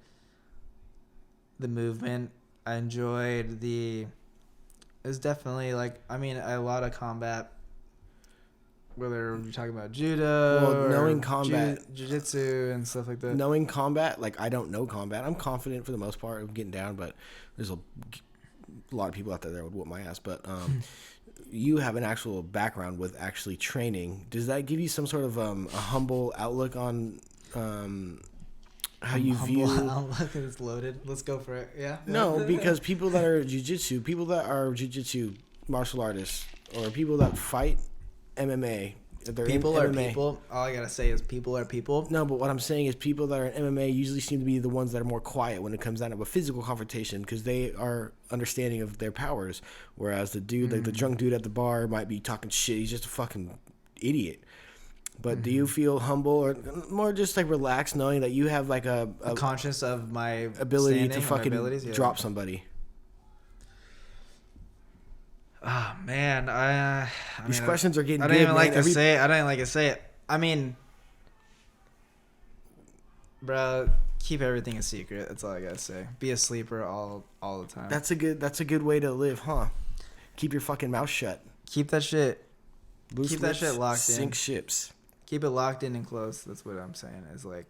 the movement. I enjoyed it was definitely a lot of combat whether you're talking about judo, Well, knowing or combat, jiu-jitsu, and stuff like that. knowing combat, like I don't know combat. I'm confident for the most part of getting down, but there's a lot of people out there that would whoop my ass. But you have an actual background with actually training. Does that give you some sort of a humble outlook on how you view? Outlook is loaded. Let's go for it. Yeah. No, because people that are jiu-jitsu martial artists, or people that fight MMA, they're People in are MMA. people. All I gotta say is people are people. No, but what I'm saying is people that are in MMA usually seem to be the ones that are more quiet when it comes down to a physical confrontation because they are understanding of their powers. Whereas the dude, like the drunk dude at the bar, might be talking shit. He's just a fucking idiot. But do you feel humble or more just like relaxed knowing that you have like a Conscious of my ability standing to and my fucking abilities? Yeah. drop somebody? Oh man, I These mean, questions are getting I good, don't even man. like to say it. I don't even like to say it. I mean, bro, keep everything a secret. That's all I gotta say. Be a sleeper all the time. That's a good way to live, huh? Keep your fucking mouth shut. Keep that shit. Loose Keep that lips shit locked in. sink ships. Keep it locked in and close. That's what I'm saying. Is like,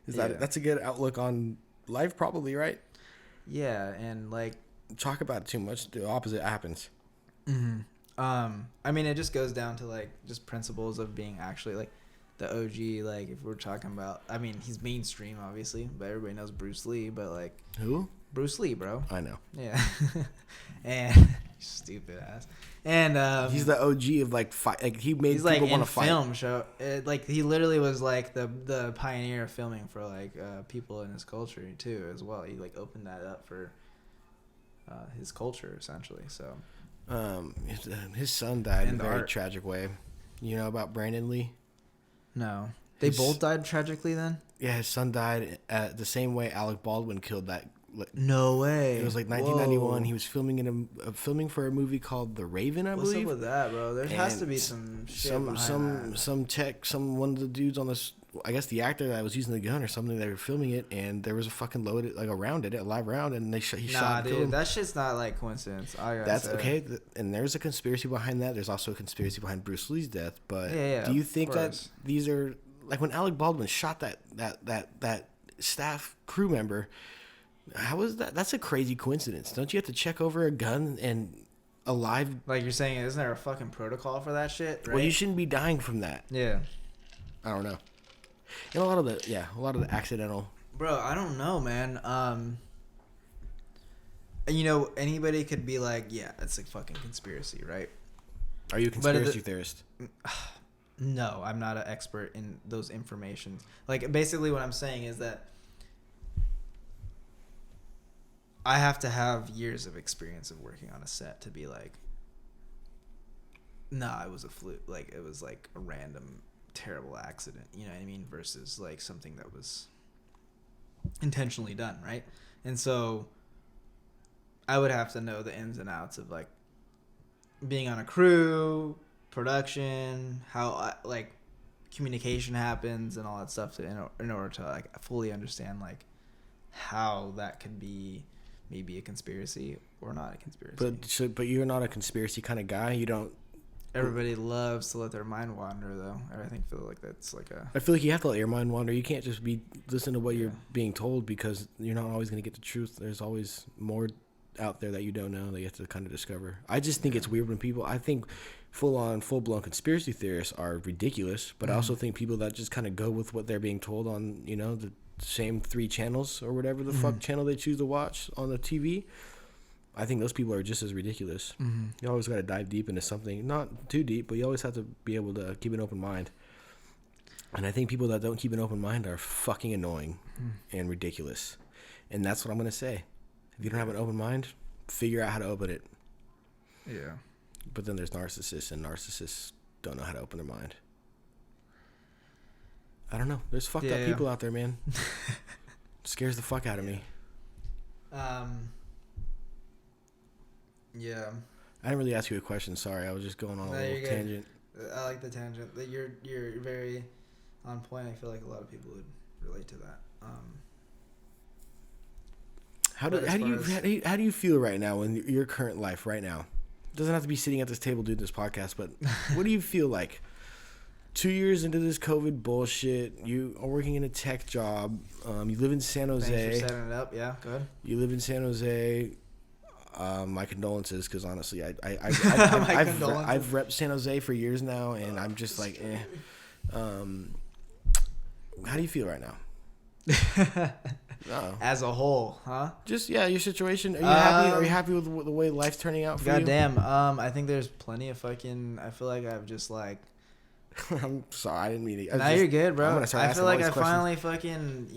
That's a good outlook on life, probably, right? yeah, and like, Talk about it too much, the opposite happens. I mean, it just goes down to like just principles of being actually like the OG. Like, if we're talking about, I mean, he's mainstream, obviously, but everybody knows Bruce Lee. But like, Who? Bruce Lee, bro. I know. Yeah, and stupid ass. And He's the OG of like fight. Like he made he's people like want in to fight. film show. Like he literally was like the pioneer of filming for like people in his culture too as well. He like opened that up for his culture essentially. So His son died in And a very art. tragic way. You know about Brandon Lee? no, they His- both died tragically then. Yeah, his son died the same way Alec Baldwin killed that. No way. It was like 1991. Whoa. He was filming filming for a movie called The Raven, I What's believe. up with that, bro? There has And to be some shit behind that. One of the dudes on this, I guess the actor that was using the gun or something, they were filming it, and there was a fucking loaded like a live round, and he shot. Nah, And killed dude, him. that shit's not like coincidence. I gotta That's say. okay, and there's a conspiracy behind that. There's also a conspiracy behind Bruce Lee's death. But Yeah, do you of think course. that these are like when Alec Baldwin shot that staff crew member? How is that? That's a crazy coincidence. Don't you have to check over a gun and a live? Like you're saying, isn't there a fucking protocol for that shit? Right? Well, you shouldn't be dying from that. Yeah. I don't know. And a lot of the accidental. Bro, I don't know, man. You know, anybody could be like, yeah, that's a fucking conspiracy, right? Are you a conspiracy theorist? No, I'm not an expert in those informations. Like, basically what I'm saying is that I have to have years of experience of working on a set to be like, nah, it was a fluke. Like, it was like a random, terrible accident. You know what I mean? Versus like something that was intentionally done, right? And so I would have to know the ins and outs of like being on a crew, production, how like communication happens and all that stuff in order to like fully understand like how that could be maybe a conspiracy or not a conspiracy. But you're not a conspiracy kind of guy. You don't. Everybody loves to let their mind wander, though. I feel like that's like a. I feel like you have to let your mind wander. You can't just be listen to what you're being told because you're not always going to get the truth. There's always more out there that you don't know that you have to kind of discover. I just think it's weird when people. I think full-blown conspiracy theorists are ridiculous, but I also think people that just kind of go with what they're being told on, you know, the same 3 channels or whatever the fuck channel they choose to watch on the TV. I think those people are just as ridiculous. You always got to dive deep into something, not too deep, but you always have to be able to keep an open mind. And I think people that don't keep an open mind are fucking annoying and ridiculous. And that's what I'm going to say. If you don't have an open mind, figure out how to open it. Yeah. But then there's narcissists, and narcissists don't know how to open their mind. I don't know. There's fucked up people out there, man. Scares the fuck out of me. Yeah. I didn't really ask you a question. Sorry, I was just going on a little tangent. I like the tangent. You're very on point. I feel like a lot of people would relate to that. How do you feel right now in your current life right now? doesn't have to be sitting at this table doing this podcast, but what do you feel like 2 years into this COVID bullshit? You are working in a tech job. You live in San Jose. Thanks for setting it up. Yeah, go ahead. You live in San Jose. My condolences, because honestly, I've repped San Jose for years now, and I'm just like, eh. How do you feel right now? As a whole, huh? Just your situation. Are you happy? Are you happy with the way life's turning out for you? Goddamn. I think there's plenty of fucking. I feel like I've just like. I'm sorry, I didn't mean it. You're good, bro. I feel like I finally fucking,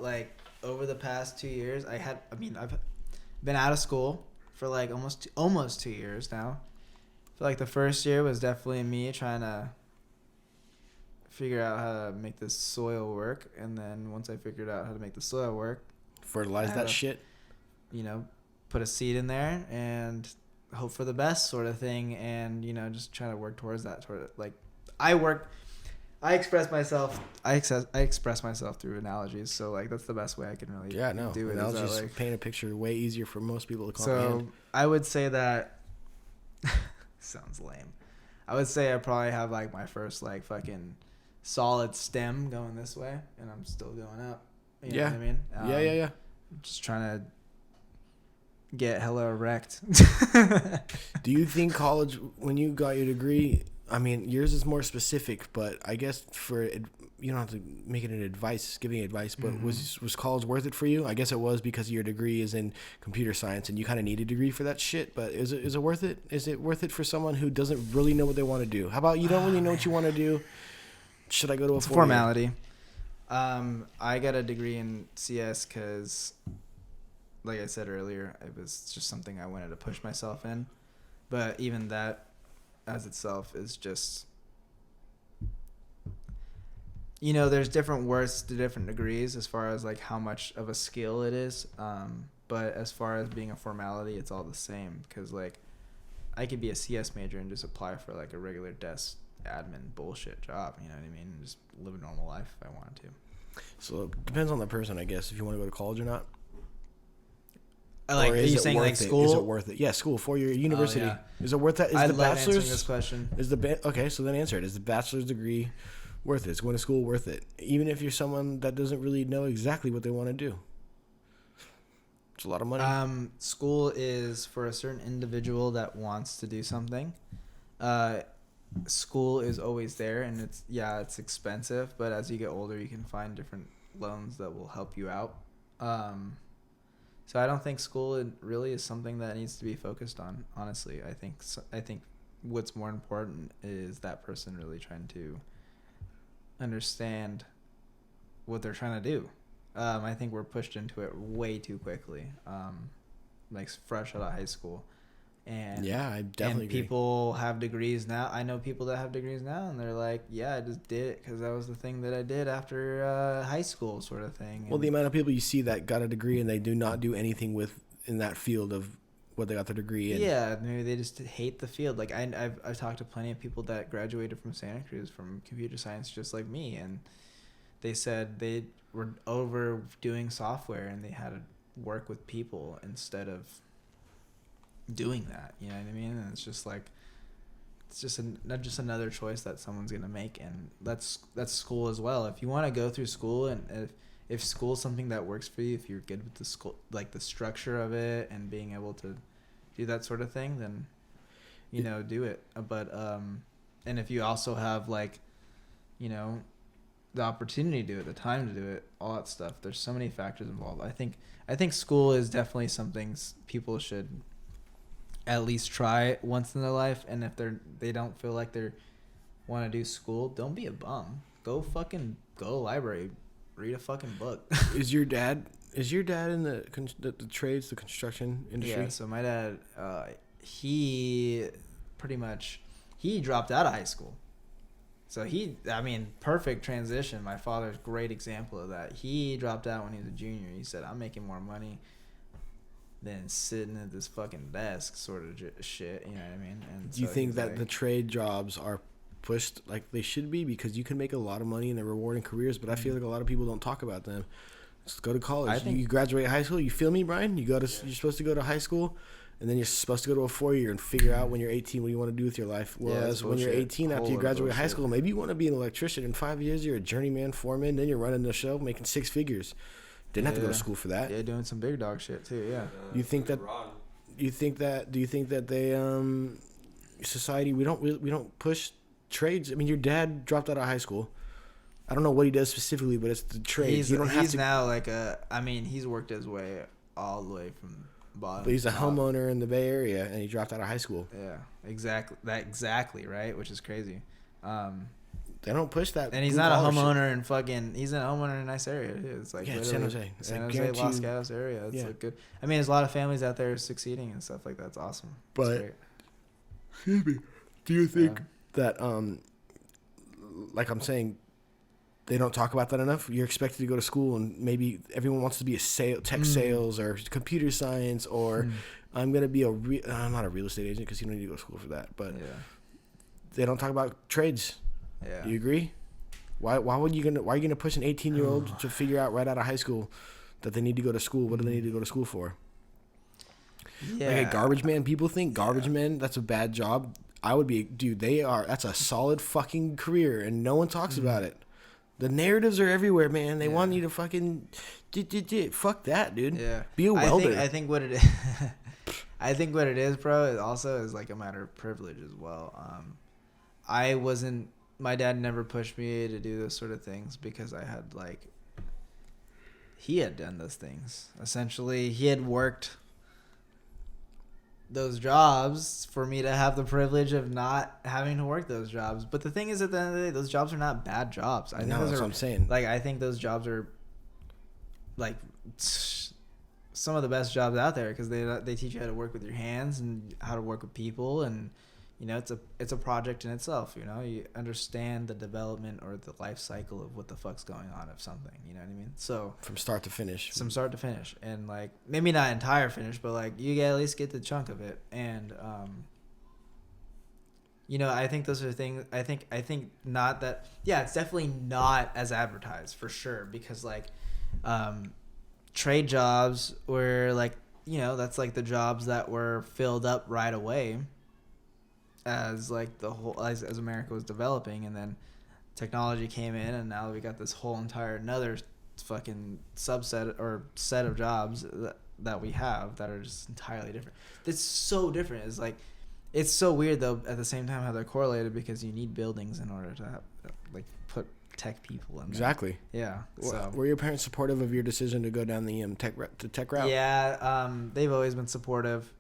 like over the past 2 years, I've been out of school for like almost 2 years now. I feel like the first year was definitely me trying to figure out how to make this soil work, and then once I figured out how to make the soil work, fertilize that shit. Put a seed in there and hope for the best, sort of thing, and just trying to work towards that. I express myself through analogies, so like that's the best way I can really do it. Analogies paint a picture way easier for most people to comprehend. So I would say that sounds lame. I would say I probably have like my first like fucking solid stem going this way, and I'm still going up. You know what I mean? Yeah. I'm just trying to get hella erect. Do you think college, when you got your degree, I mean, yours is more specific, but I guess you don't have to make it giving advice, but was college worth it for you? I guess it was, because your degree is in computer science and you kind of need a degree for that shit, but is it worth it? Is it worth it for someone who doesn't really know what they want to do? How about you don't really know what you want to do? Should I go to a formality? I got a degree in CS because, like I said earlier, it was just something I wanted to push myself in, but even that as itself is just, there's different worths to different degrees as far as like how much of a skill it is, but as far as being a formality, it's all the same, because like I could be a CS major and just apply for like a regular desk admin bullshit job, you know what I mean, and just live a normal life if I wanted to. So it depends on the person, I guess, if you want to go to college or not. Are you saying like school? Is it worth it? Yeah, school, 4-year university. Oh, yeah. Is it worth that? Is I the love bachelor's answering this question. Okay, so then answer it. Is the bachelor's degree worth it? Is going to school worth it? Even if you're someone that doesn't really know exactly what they want to do. It's a lot of money. School is for a certain individual that wants to do something. School is always there, and it's expensive, but as you get older, you can find different loans that will help you out. So I don't think school really is something that needs to be focused on, honestly. I think what's more important is that person really trying to understand what they're trying to do. I think we're pushed into it way too quickly, like fresh out of high school. And yeah, I definitely agree. People have degrees now. I know people that have degrees now, and they're like, yeah, I just did it because that was the thing that I did after high school, sort of thing. Well, the amount of people you see that got a degree and they do not do anything in that field of what they got their degree in. Yeah, maybe they just hate the field. Like I've talked to plenty of people that graduated from Santa Cruz from computer science, just like me, and they said they were overdoing software and they had to work with people instead of doing that, you know what I mean? And it's just like, it's just not just another choice that someone's gonna make, and that's school as well. If you want to go through school, and if school's something that works for you, if you're good with the school, like the structure of it and being able to do that sort of thing, then do it. But and if you also have like, the opportunity to do it, the time to do it, all that stuff, there's so many factors involved. I think school is definitely something people should at least try once in their life, and if they don't feel like they want to do school, don't be a bum. Go to library, read a fucking book. Is your dad in the trades, the construction industry? Yeah, so my dad, he dropped out of high school. So perfect transition. My father's great example of that. He dropped out when he was a junior. He said, I'm making more money than sitting at this fucking desk, sort of shit, you know what I mean? And do you think that the trade jobs are pushed like they should be, because you can make a lot of money and they're rewarding careers, but I feel like a lot of people don't talk about them, Just go to college. I think- You graduate high school. You feel me, Brian? You're supposed to go to high school, and then you're supposed to go to a 4-year and figure out when you're 18 what you want to do with your life. Whereas when you're 18, after you graduate high school, maybe you want to be an electrician. In 5 years, you're a journeyman, foreman. Then you're running the show, making 6 figures. Didn't have to go to school for that. Yeah, doing some big dog shit too. Yeah. You think that? Do you think that they society we don't push trades? I mean, your dad dropped out of high school. I don't know what he does specifically, but it's the trades. He's now like he's worked his way all the way from bottom. But he's a homeowner in the Bay Area, and he dropped out of high school. Yeah, exactly right, which is crazy. They don't push that. And he's not a homeowner in fucking. He's a homeowner in a nice area. It's like San Jose, Los Gatos area. It's like good. I mean, there's a lot of families out there succeeding and stuff like that. It's awesome. But excuse me, do you think that like I'm saying, they don't talk about that enough? You're expected to go to school, and maybe everyone wants to be a tech sales or computer science, or I'm gonna be I'm not a real estate agent because you don't need to go to school for that. But they don't talk about trades. Yeah. Do you agree? Why are you gonna push an 18-year-old to figure out right out of high school that they need to go to school? What do they need to go to school for? Yeah. Like a garbage man. People think garbage men, that's a bad job. I would be, dude. That's a solid fucking career, and no one talks about it. The narratives are everywhere, man. They want you to fucking fuck that, dude. Yeah. Be a welder. I think what it is, I think what it is, bro, is also is like a matter of privilege as well. My dad never pushed me to do those sort of things because he had done those things. Essentially, he had worked those jobs for me to have the privilege of not having to work those jobs. But the thing is, at the end of the day, those jobs are not bad jobs. That's what I'm saying. Like, I think those jobs are like some of the best jobs out there because they teach you how to work with your hands and how to work with people, and it's a project in itself. You understand the development or the life cycle of what the fuck's going on of something. You know what I mean? So from start to finish. And like maybe not entire finish, but like you at least get the chunk of it. And I think those are things. I think not that. Yeah, it's definitely not as advertised for sure because like trade jobs were like that's like the jobs that were filled up right away. As like the whole as America was developing, and then technology came in, and now we got this whole entire another fucking subset or set of jobs that we have that are just entirely different. It's so different. It's like it's so weird though at the same time how they're correlated because you need buildings in order to have, like put tech people in there. Exactly. Yeah. So were your parents supportive of your decision to go down the tech route? Yeah. They've always been supportive.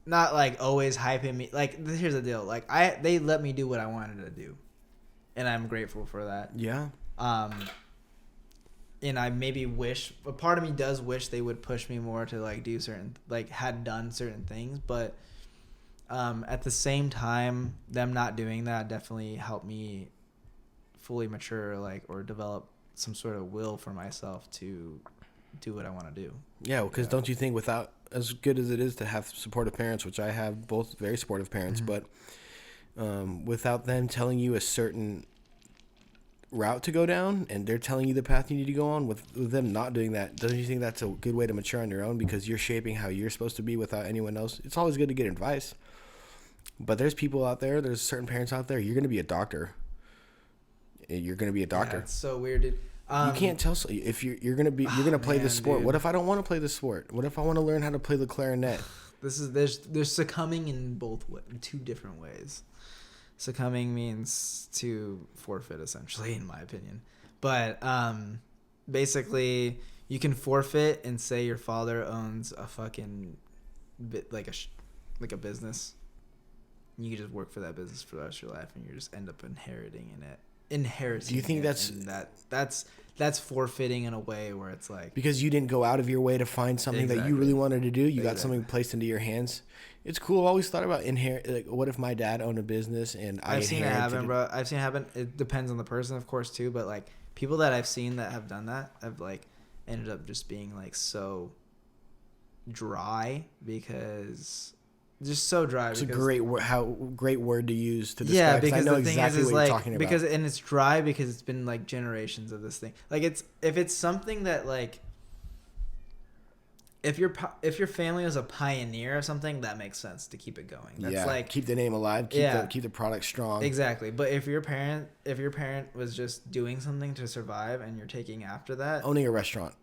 Not like always hyping me. Like here's the deal. Like they let me do what I wanted to do, and I'm grateful for that. Yeah. And I maybe wish a part of me does wish they would push me more to like do certain had done certain things, but at the same time, them not doing that definitely helped me fully mature or develop some sort of will for myself to do what I want to do. Yeah, because don't you think without, as good as it is to have supportive parents, which I have both very supportive parents, but without them telling you a certain route to go down and they're telling you the path you need to go on, with them not doing that, don't you think that's a good way to mature on your own because you're shaping how you're supposed to be without anyone else? It's always good to get advice, but there's people out there, there's certain parents out there, you're going to be a doctor. You're going to be a doctor. Yeah, it's so weird, dude. You can't tell if you're gonna play this sport. Dude. What if I don't want to play this sport? What if I want to learn how to play the clarinet? There's succumbing in in two different ways. Succumbing means to forfeit, essentially, in my opinion. But basically, you can forfeit and say your father owns a fucking bit like a business. You can just work for that business for the rest of your life, and you just end up inheriting it. Do you think that's forfeiting in a way where it's like because you didn't go out of your way to find something that you really wanted to do, you got something placed into your hands? It's cool. I've always thought about what if my dad owned a business and I've seen it happen, bro. I've seen it happen. It depends on the person, of course, too. But like people that I've seen that have done that have ended up just being so dry because just so dry. It's a great word to use to describe. Yeah, because I know the thing exactly is what like you're talking about. and it's dry because it's been like generations of this thing. Like if it's something that like if your family was a pioneer of something, that makes sense to keep it going. That's like keep the name alive, keep the product strong. Exactly. But if your parent was just doing something to survive and you're taking after that, owning a restaurant.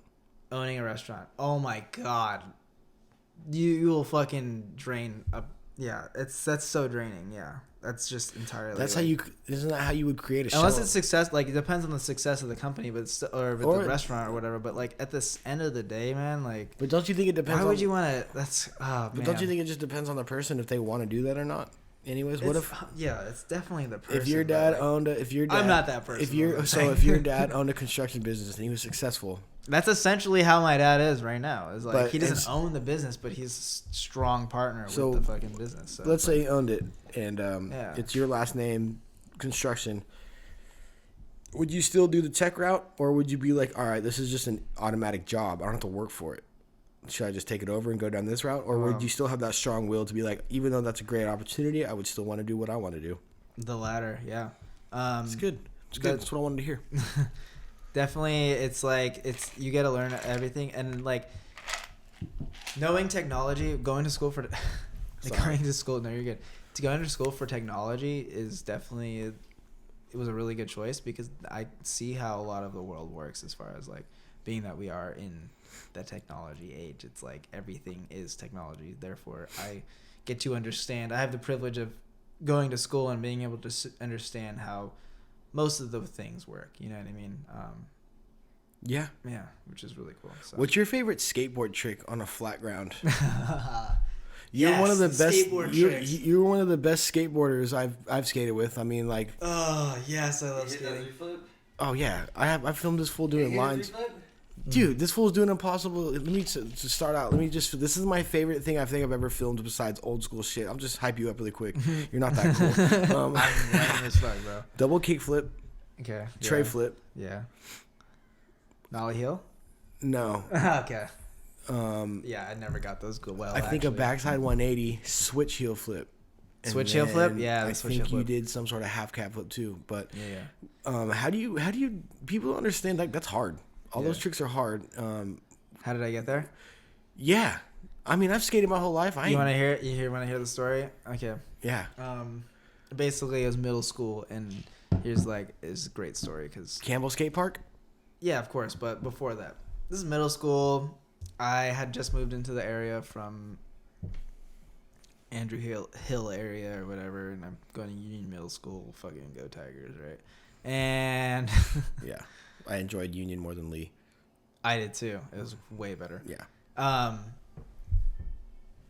Oh my god. You will fucking drain up. Yeah, that's so draining. Yeah, that's just entirely. That's like, isn't that how you would create a unless show? it's success. Like it depends on the success of the company, but or the restaurant or whatever. But like at this end of the day, man, like. But don't you think it depends? Why would you want to? That's. But man. don't you think it just depends on the person if they want to do that or not? Anyways, what if? Yeah, it's definitely the person. If your dad owned I'm not that person. If your dad owned a construction business and he was successful. That's essentially how my dad is right now. Is like he doesn't own the business, but he's a strong partner with the fucking business. So, let's say he owned it, and it's your last name, construction. Would you still do the tech route, or would you be like, all right, this is just an automatic job. I don't have to work for it. Should I just take it over and go down this route, or would you still have that strong will to be like, even though that's a great opportunity, I would still want to do what I want to do? The latter, yeah. It's good. It's good. That's what I wanted to hear. Definitely, it's like you get to learn everything, and like knowing technology, going to school for going to school. No, you're good. To go into school for technology is definitely it was a really good choice because I see how a lot of the world works as far as like being that we are in the technology age. It's like everything is technology. Therefore, I get to understand. I have the privilege of going to school and being able to understand how most of the things work. You know what I mean? Yeah, which is really cool. So. What's your favorite skateboard trick on a flat ground? You're one of the best. You're one of the best skateboarders I've skated with. I mean, like. Oh yes, I love skating. Oh yeah, I filmed this fool doing lines. Dude, this fool's doing impossible. Let me to start out. This is my favorite thing I think I've ever filmed besides old school shit. I'll just hype you up really quick. You're not that cool. I'm lame as fuck, bro. Double kick flip. Okay. Tray flip. Yeah. Nollie heel? No. Okay. Yeah, I never got those good. Well, I think a backside 180 switch heel flip. Switch heel flip? Yeah, I think you did some sort of half cab flip too. But how do you people don't understand like that's hard. All those tricks are hard. How did I get there? Yeah, I mean I've skated my whole life. You want to hear it? You want to hear the story? Okay. Yeah. Basically, it was middle school, and it's a great story because Campbell Skate Park. Yeah, of course. But before that, this is middle school. I had just moved into the area from Andrew Hill area or whatever, and I'm going to Union Middle School. Fucking go Tigers, right? And yeah. I enjoyed Union more than Lee. I did too. It was way better. Yeah.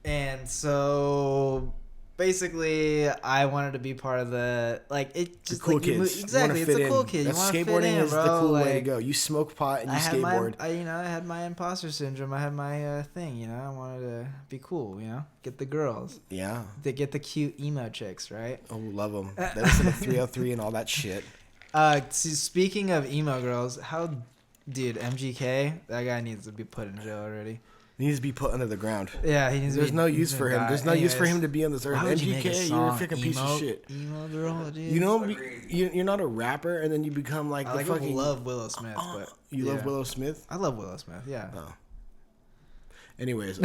And so basically, I wanted to be part of the the cool kids. Exactly, it's a cool kid. You want to fit in, bro. Skateboarding is the cool way to go. You smoke pot and you skateboard. I had my imposter syndrome. I had my thing. I wanted to be cool. Get the girls. Yeah. To get the cute emo chicks, right? Oh, love them. That's in the 303 and all that shit. Speaking of emo girls, dude, MGK, that guy needs to be put in jail already. He needs to be put under the ground. Yeah, he needs. There's no use for him. There's no use for him to be on this earth. MGK, you're a freaking piece of shit. Emo girl, dude. You're not a rapper, and then you become like I love Willow Smith, but you love Willow Smith. I love Willow Smith. Yeah. Oh. Anyways,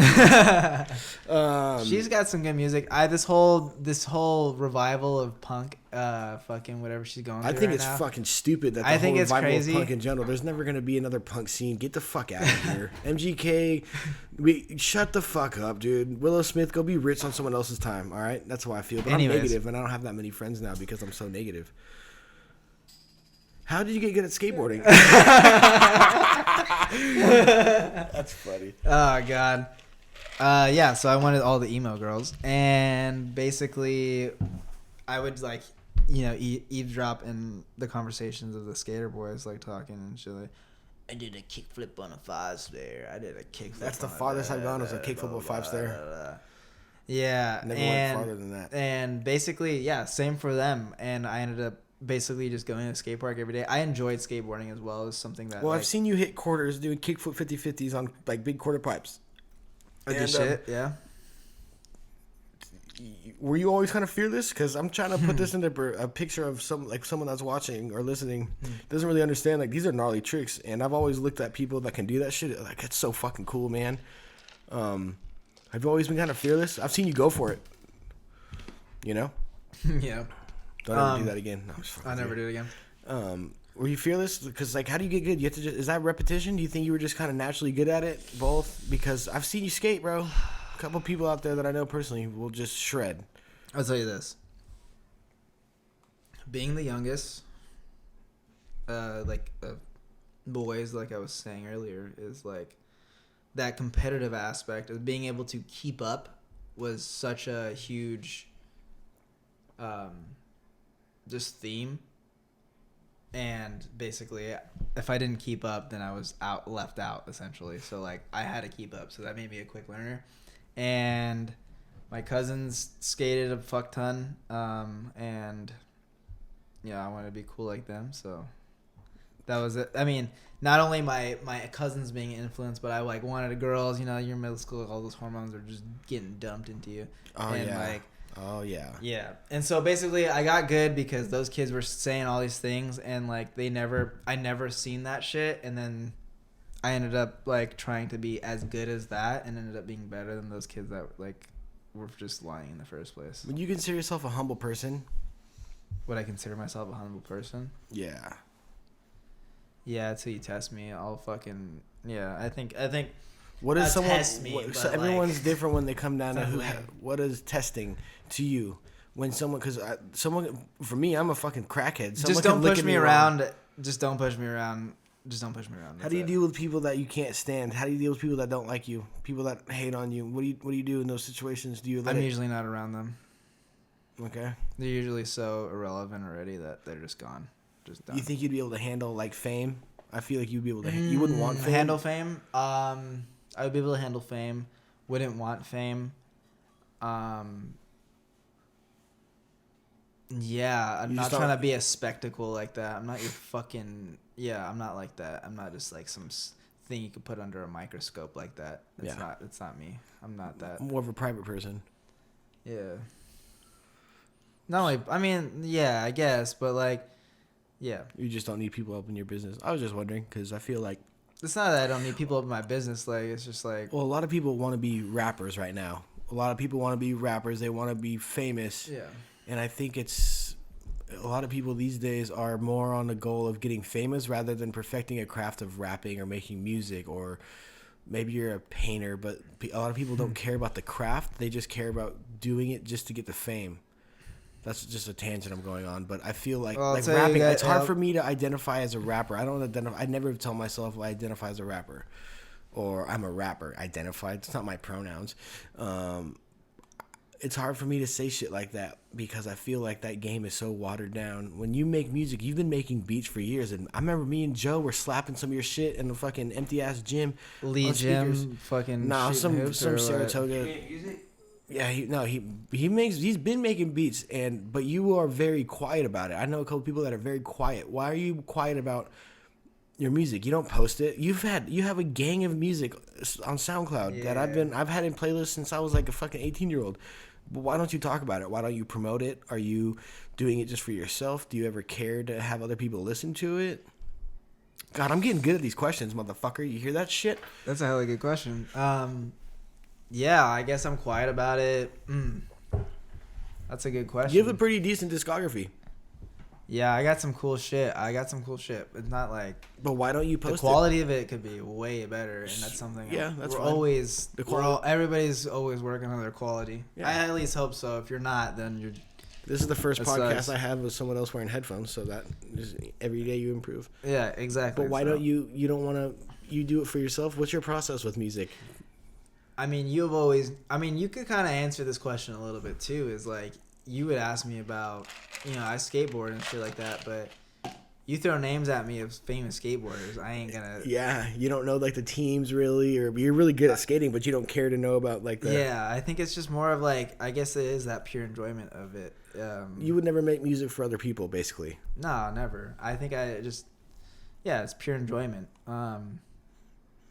she's got some good music. This whole revival of punk, fucking whatever she's going through. I think right it's now. fucking stupid that I think whole it's revival crazy. of punk in general. There's never gonna be another punk scene. Get the fuck out of here, MGK. Shut the fuck up, dude. Willow Smith, go be rich on someone else's time. All right, that's how I feel. But I'm negative, and I don't have that many friends now because I'm so negative. How did you get good at skateboarding? That's funny. Oh god. Yeah, so I wanted all the emo girls, and basically I would eavesdrop in the conversations of the skater boys talking and shit. I did a kickflip on a 5-stair. I did a kickflip. That's the farthest I've gone was a kickflip on a 5-stair. Yeah, never went farther than that. And basically, yeah, same for them. And I ended up basically just going to the skate park every day. I enjoyed skateboarding as well as something that. Well, I've seen you hit quarters doing kickflip 50/50s on big quarter pipes. I did shit, yeah. were you always kind of fearless? Because I'm trying to put this into a picture of someone that's watching or listening doesn't really understand. Like, these are gnarly tricks, and I've always looked at people that can do that shit. Like, it's so fucking cool, man. Have you always been kind of fearless? I've seen you go for it. You know? Yeah. Don't ever do that again. No, I'll never do it again. Were you fearless? Because, like, how do you get good? You have to is that repetition? Do you think you were just kind of naturally good at it? Both? Because I've seen you skate, bro. A couple people out there that I know personally will just shred. I'll tell you this. Being the youngest, boys, like I was saying earlier, is like that competitive aspect of being able to keep up was such a huge just theme. And basically, if I didn't keep up, then I was left out, essentially. So, like, I had to keep up. So that made me a quick learner. And my cousins skated a fuck ton. And, yeah, I wanted to be cool like them. So that was it. I mean, not only my cousins being influenced, but I, like, wanted girls. You know, you're in middle school, all those hormones are just getting dumped into you. Oh, and, yeah. like, oh, yeah. Yeah. And so basically I got good because those kids were saying all these things and like I never seen that shit. And then I ended up like trying to be as good as that and ended up being better than those kids that like were just lying in the first place. Would you consider yourself a humble person? Would I consider myself a humble person? Yeah. Yeah, until you test me, I'll fucking, yeah, I think What is someone? test me, So but, everyone's like, different when they come down to it's who. not like- What is testing to you when someone? Because someone for me, I'm a fucking crackhead. Someone just can don't look push at me wrong. around. Just don't push me around. Just don't push me around. How do you deal with people that you can't stand? How do you deal with people that don't like you? People that hate on you? What do you do in those situations? Do you let I'm it? usually not around them. Okay. They're usually so irrelevant already that they're just gone. Just done. You think you'd be able to handle like fame? I feel like you'd be able to. You wouldn't want fame. Handle fame? I would be able to handle fame. Wouldn't want fame. Yeah, I'm You not just trying don't- to be a spectacle like that. I'm not your fucking... Yeah, I'm not like that. I'm not just like some thing you could put under a microscope like that. It's not me. I'm not that. More of a private person. Yeah. Not only... I mean, yeah, I guess, but like... Yeah. You just don't need people up in your business. I was just wondering because I feel like. It's not that I don't need people up in my business. Like, it's just like... Well, a lot of people want to be rappers right now. A lot of people want to be rappers. They want to be famous. Yeah. And I think it's a lot of people these days are more on the goal of getting famous rather than perfecting a craft of rapping or making music. Or maybe you're a painter, but a lot of people don't care about the craft. They just care about doing it just to get the fame. That's just a tangent I'm going on, but I feel like rapping. It's hard for me to identify as a rapper. I don't identify. I never tell myself I identify as a rapper, or I'm a rapper. Identified. It's not my pronouns. It's hard for me to say shit like that because I feel like that game is so watered down. When you make music, you've been making beats for years, and I remember me and Joe were slapping some of your shit in the fucking empty ass gym. Lee Jim, fucking some Saratoga. You make music? Yeah, he's been making beats, but you are very quiet about it. I know a couple people that are very quiet. Why are you quiet about your music? You don't post it. You have a gang of music on SoundCloud that I've had in playlists since I was like a fucking 18-year-old. But why don't you talk about it? Why don't you promote it? Are you doing it just for yourself? Do you ever care to have other people listen to it? God, I'm getting good at these questions, motherfucker. You hear that shit? That's a hella good question. Yeah, I guess I'm quiet about it. That's a good question. You have a pretty decent discography. Yeah, I got some cool shit. It's not like... But why don't you post the quality of it could be way better, and that's something... Yeah, that's we're fine. always... The everybody's always working on their quality. Yeah. I at least hope so. If you're not, then you're... This is the first That podcast sucks. I have with someone else wearing headphones, so that is, every day you improve. Yeah, exactly. But why don't you don't want to... You do it for yourself? What's your process with music? I mean, you could kind of answer this question a little bit too. Is like you would ask me about, I skateboard and shit like that, but you throw names at me of famous skateboarders, I ain't gonna. Yeah, you don't know like the teams really, or you're really good at skating, but you don't care to know about like the. Yeah, I think it's just more of like I guess it is that pure enjoyment of it. You would never make music for other people, basically. No, never. I think it's pure enjoyment,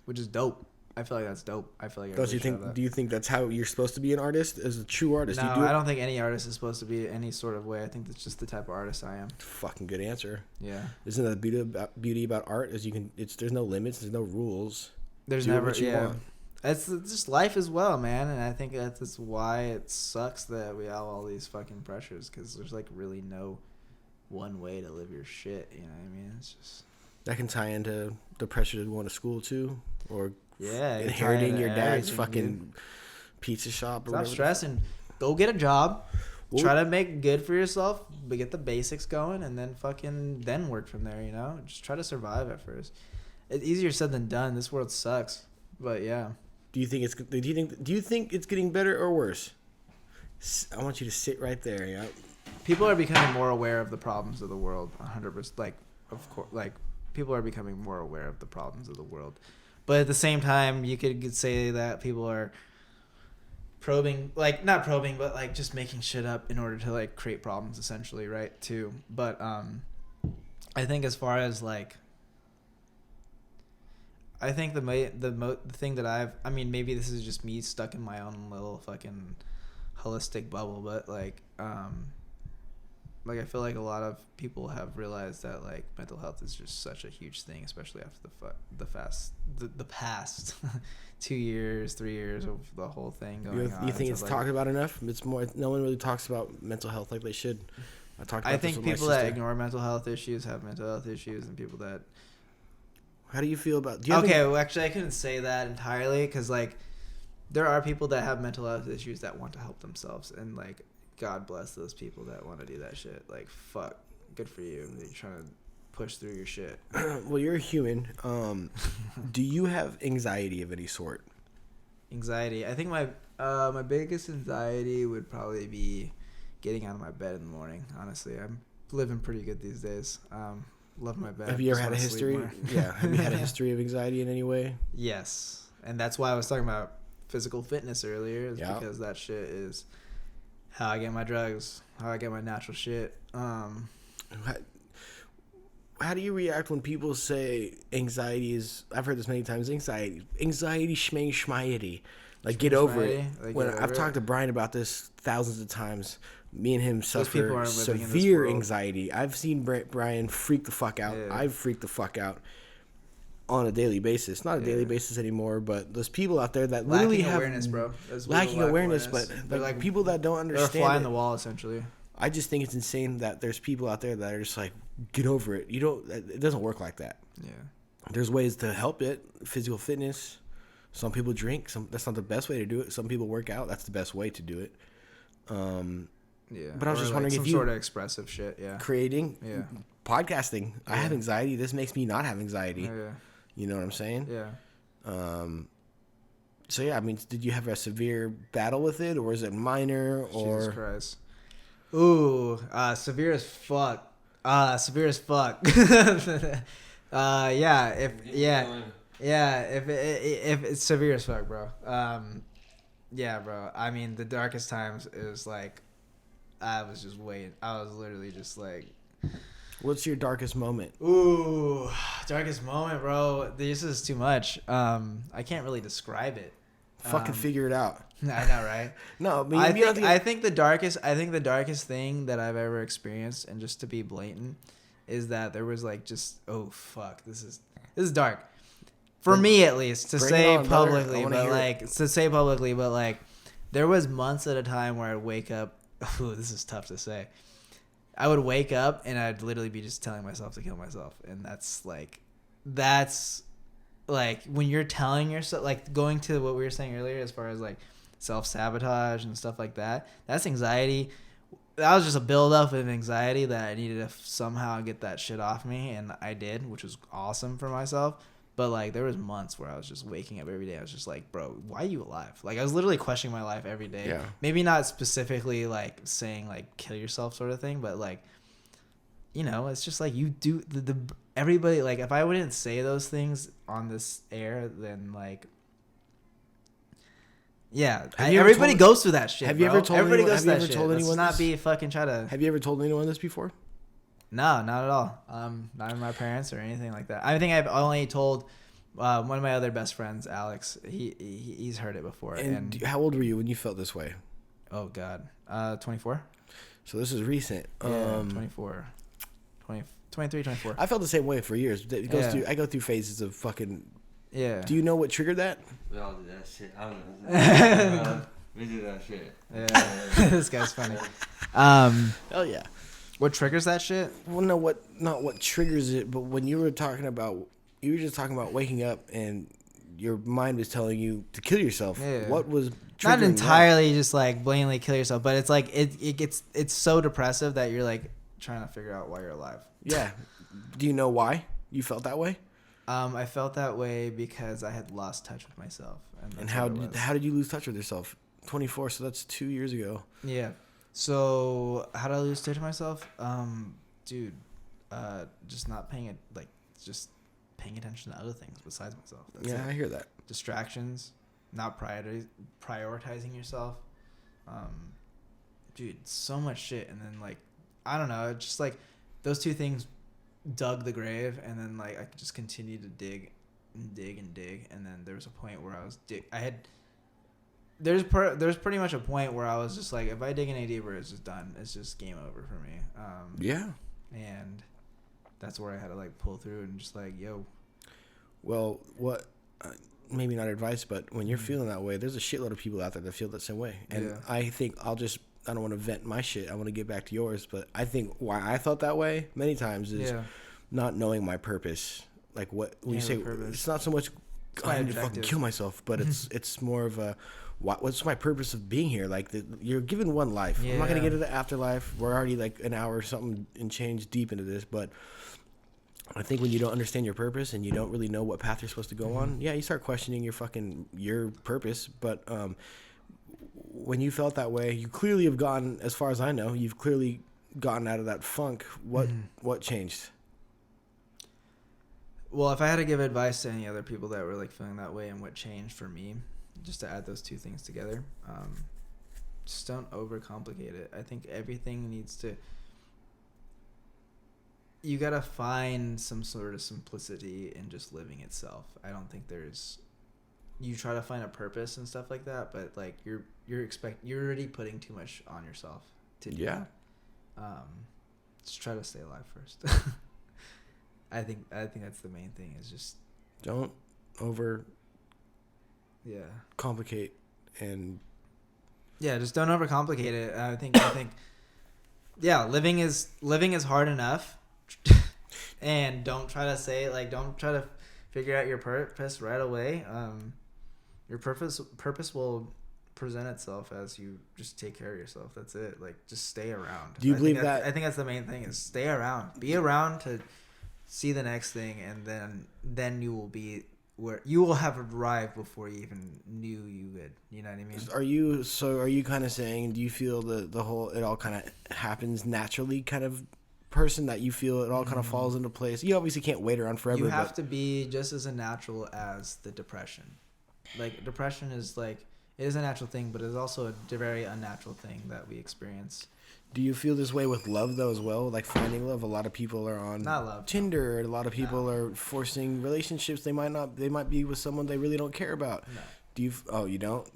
which is dope. I feel like that's dope. I feel like Don't you think? Do you think that's how you're supposed to be an artist, as a true artist? No, you do I don't think any artist is supposed to be any sort of way. I think that's just the type of artist I am. Fucking good answer. Yeah. Isn't that the beauty about art? Is you can. There's no limits. There's no rules. There's Do never. what you Yeah. want. It's just life as well, man. And I think that's why it sucks that we have all these fucking pressures, because there's like really no one way to live your shit. You know what I mean? It's just. That can tie into the pressure to go to school too, or Yeah, inheriting your dad's everything, fucking dude. pizza shop. Or Stop whatever. stressing. Go get a job. Well, Try to make good for yourself, but get the basics going, and then then work from there. You know, just try to survive at first. It's easier said than done. This world sucks, but yeah. Do you think it's getting better or worse? I want you to sit right there. Yeah. People are becoming more aware of the problems of the world. 100%. Like, of course, like people are becoming more aware of the problems of the world, but at the same time, you could say that people are probing, like not probing, but like just making shit up in order to like create problems, essentially, right? Too. But I think as far as like. I think the thing that I mean, maybe this is just me stuck in my own little fucking holistic bubble, but like I feel like a lot of people have realized that like mental health is just such a huge thing, especially after the past 2 years, 3 years of the whole thing going on. You think it's like, talked about enough? It's more. No one really talks about mental health like they should. I think people that ignore mental health issues have mental health issues, and people that. How do you feel about? Well, actually, I couldn't say that entirely, because like there are people that have mental health issues that want to help themselves, and like God bless those people that want to do that shit. Like fuck, good for you. You're trying to push through your shit. Well, you're a human. Do you have anxiety of any sort? Anxiety. I think my biggest anxiety would probably be getting out of my bed in the morning. Honestly, I'm living pretty good these days. Love my bed. Have you ever had a history? Yeah. Have you had a history of anxiety in any way? Yes. And that's why I was talking about physical fitness earlier, is Yeah. because that shit is how I get my drugs, how I get my natural shit. How do you react when people say anxiety is, I've heard this many times, anxiety schmayety. Like, get over it. Like, When get over I've it. talked to Brian about this thousands of times. Me and him people suffer aren't living in this severe world. anxiety. I've seen Brian freak the fuck out. Yeah. I've freaked the fuck out on a daily basis. Not a daily basis anymore, but there's people out there that literally lacking have awareness, bro. lacking awareness, but They're like people that don't they're a understand fly it. on the wall, essentially. I just think it's insane that there's people out there that are just like, get over it. It doesn't work like that. Yeah. There's ways to help it. Physical fitness. Some people drink. That's not the best way to do it. Some people work out. That's the best way to do it. Yeah. But I was just wondering if some you sort of expressive shit. Yeah. creating, Yeah. podcasting. I have anxiety. This makes me not have anxiety. Yeah. You know what I'm saying? Yeah. So yeah, I mean, did you have a severe battle with it, or is it minor? Or Jesus Christ. Ooh, severe as fuck. Severe as fuck. If it's severe as fuck, bro. Yeah, bro. I mean, the darkest times is like, I was just waiting. I was literally just like, what's your darkest moment? ooh, darkest moment, bro. This is too much. I can't really describe it. Fucking figure it out. I know, right? No, I mean, I think the darkest thing that I've ever experienced, and just to be blatant, is that there was like just, oh fuck, this is dark. For me, at least, to say publicly, but like there was months at a time where I'd wake up. Ooh, this is tough to say. I would wake up and I'd literally be just telling myself to kill myself, and that's like when you're telling yourself, like going to what we were saying earlier, as far as like self-sabotage and stuff like that. That's anxiety. That was just a build-up of anxiety that I needed to somehow get that shit off me, and I did, which was awesome for myself. But like there was months where I was just waking up every day. I was just like, bro, why are you alive? Like I was literally questioning my life every day. Yeah. Maybe not specifically like saying like kill yourself sort of thing, but like, you know, it's just like you do the everybody, like if I wouldn't say those things on this air, then like, yeah, everybody goes through that shit. Have you ever told everybody anyone, goes through have that you ever shit. told Let's anyone not this? be fucking try to. Have you ever told anyone this before? No, not at all. Not my parents or anything like that. I think I've only told One of my other best friends, Alex, he's heard it before. And how old were you when you felt this way? Oh God, 24. So this is recent. Yeah, 24, 20, 23, 24. I felt the same way for years. It goes Yeah. through. I go through phases of fucking. Yeah. Do you know what triggered that? We all did that shit. I don't know. We did that shit. Yeah. This guy's funny. Oh yeah. What triggers that shit? Well, no, not what triggers it, but when you were just talking about waking up and your mind was telling you to kill yourself. Yeah. What was Not triggering entirely just like blatantly kill yourself, but it's like it's so depressive that you're like trying to figure out why you're alive. that? Yeah. Do you know why you felt that way? I felt that way because I had lost touch with myself. And that's how what it was. how did you lose touch with yourself? 24, so that's 2 years ago. Yeah. So how did I lose touch with myself? Dude, just not paying it, like just paying attention to other things besides myself. That's Yeah, it. I hear that. Distractions, not prioritizing yourself. Dude, so much shit. And then like, I don't know, just like those two things dug the grave, and then like I just continued to dig and dig and dig, and then there was a point where I was there's pretty much a point where I was just like, if I dig any deeper, it's just done. It's just game over for me. Yeah. And that's where I had to like pull through and just like, yo. Well, what? Maybe not advice, but when you're feeling that way, there's a shitload of people out there that feel that same way. And Yeah. I think I don't want to vent my shit. I want to get back to yours. But I think why I felt that way many times is not knowing my purpose. Like when you say purpose. it's not so much I need to fucking objective. kill myself, but it's more of a what's my purpose of being here? Like you're given one life. I'm not gonna get into the afterlife. We're already like an hour or something and change deep into this, but I think when you don't understand your purpose and you don't really know what path you're supposed to go on, you start questioning your purpose. But when you felt that way, you clearly have gotten, as far as I know, you've clearly gotten out of that funk. What changed? Well, if I had to give advice to any other people that were like feeling that way and what changed for me, just to add those two things together, just don't overcomplicate it. I think everything needs to, you gotta find some sort of simplicity in just living itself. I don't think you try to find a purpose and stuff like that, but like you're already putting too much on yourself to do that. Just try to stay alive first. I think that's the main thing, is just don't over complicate and just don't overcomplicate it. I think living is hard enough. And don't try to figure out your purpose right away. Your purpose will present itself as you just take care of yourself. That's it. Like, just stay around. Do you believe that? I think that's the main thing, is stay around. Be around to see the next thing, and then you will be where you will have arrived before you even knew you would. You know what I mean? Are you kind of saying, do you feel the whole, it all kind of happens naturally kind of person, that you feel it all kind of falls into place? You obviously can't wait around forever. You have to be just as natural as the depression. Like, depression is like, it is a natural thing, but it's also a very unnatural thing that we experience. Do you feel this way with love though as well? Like finding love, a lot of people are on Not love, Tinder. A lot of people are forcing relationships. They might be with someone they really don't care about. No. Do you? Oh, you don't?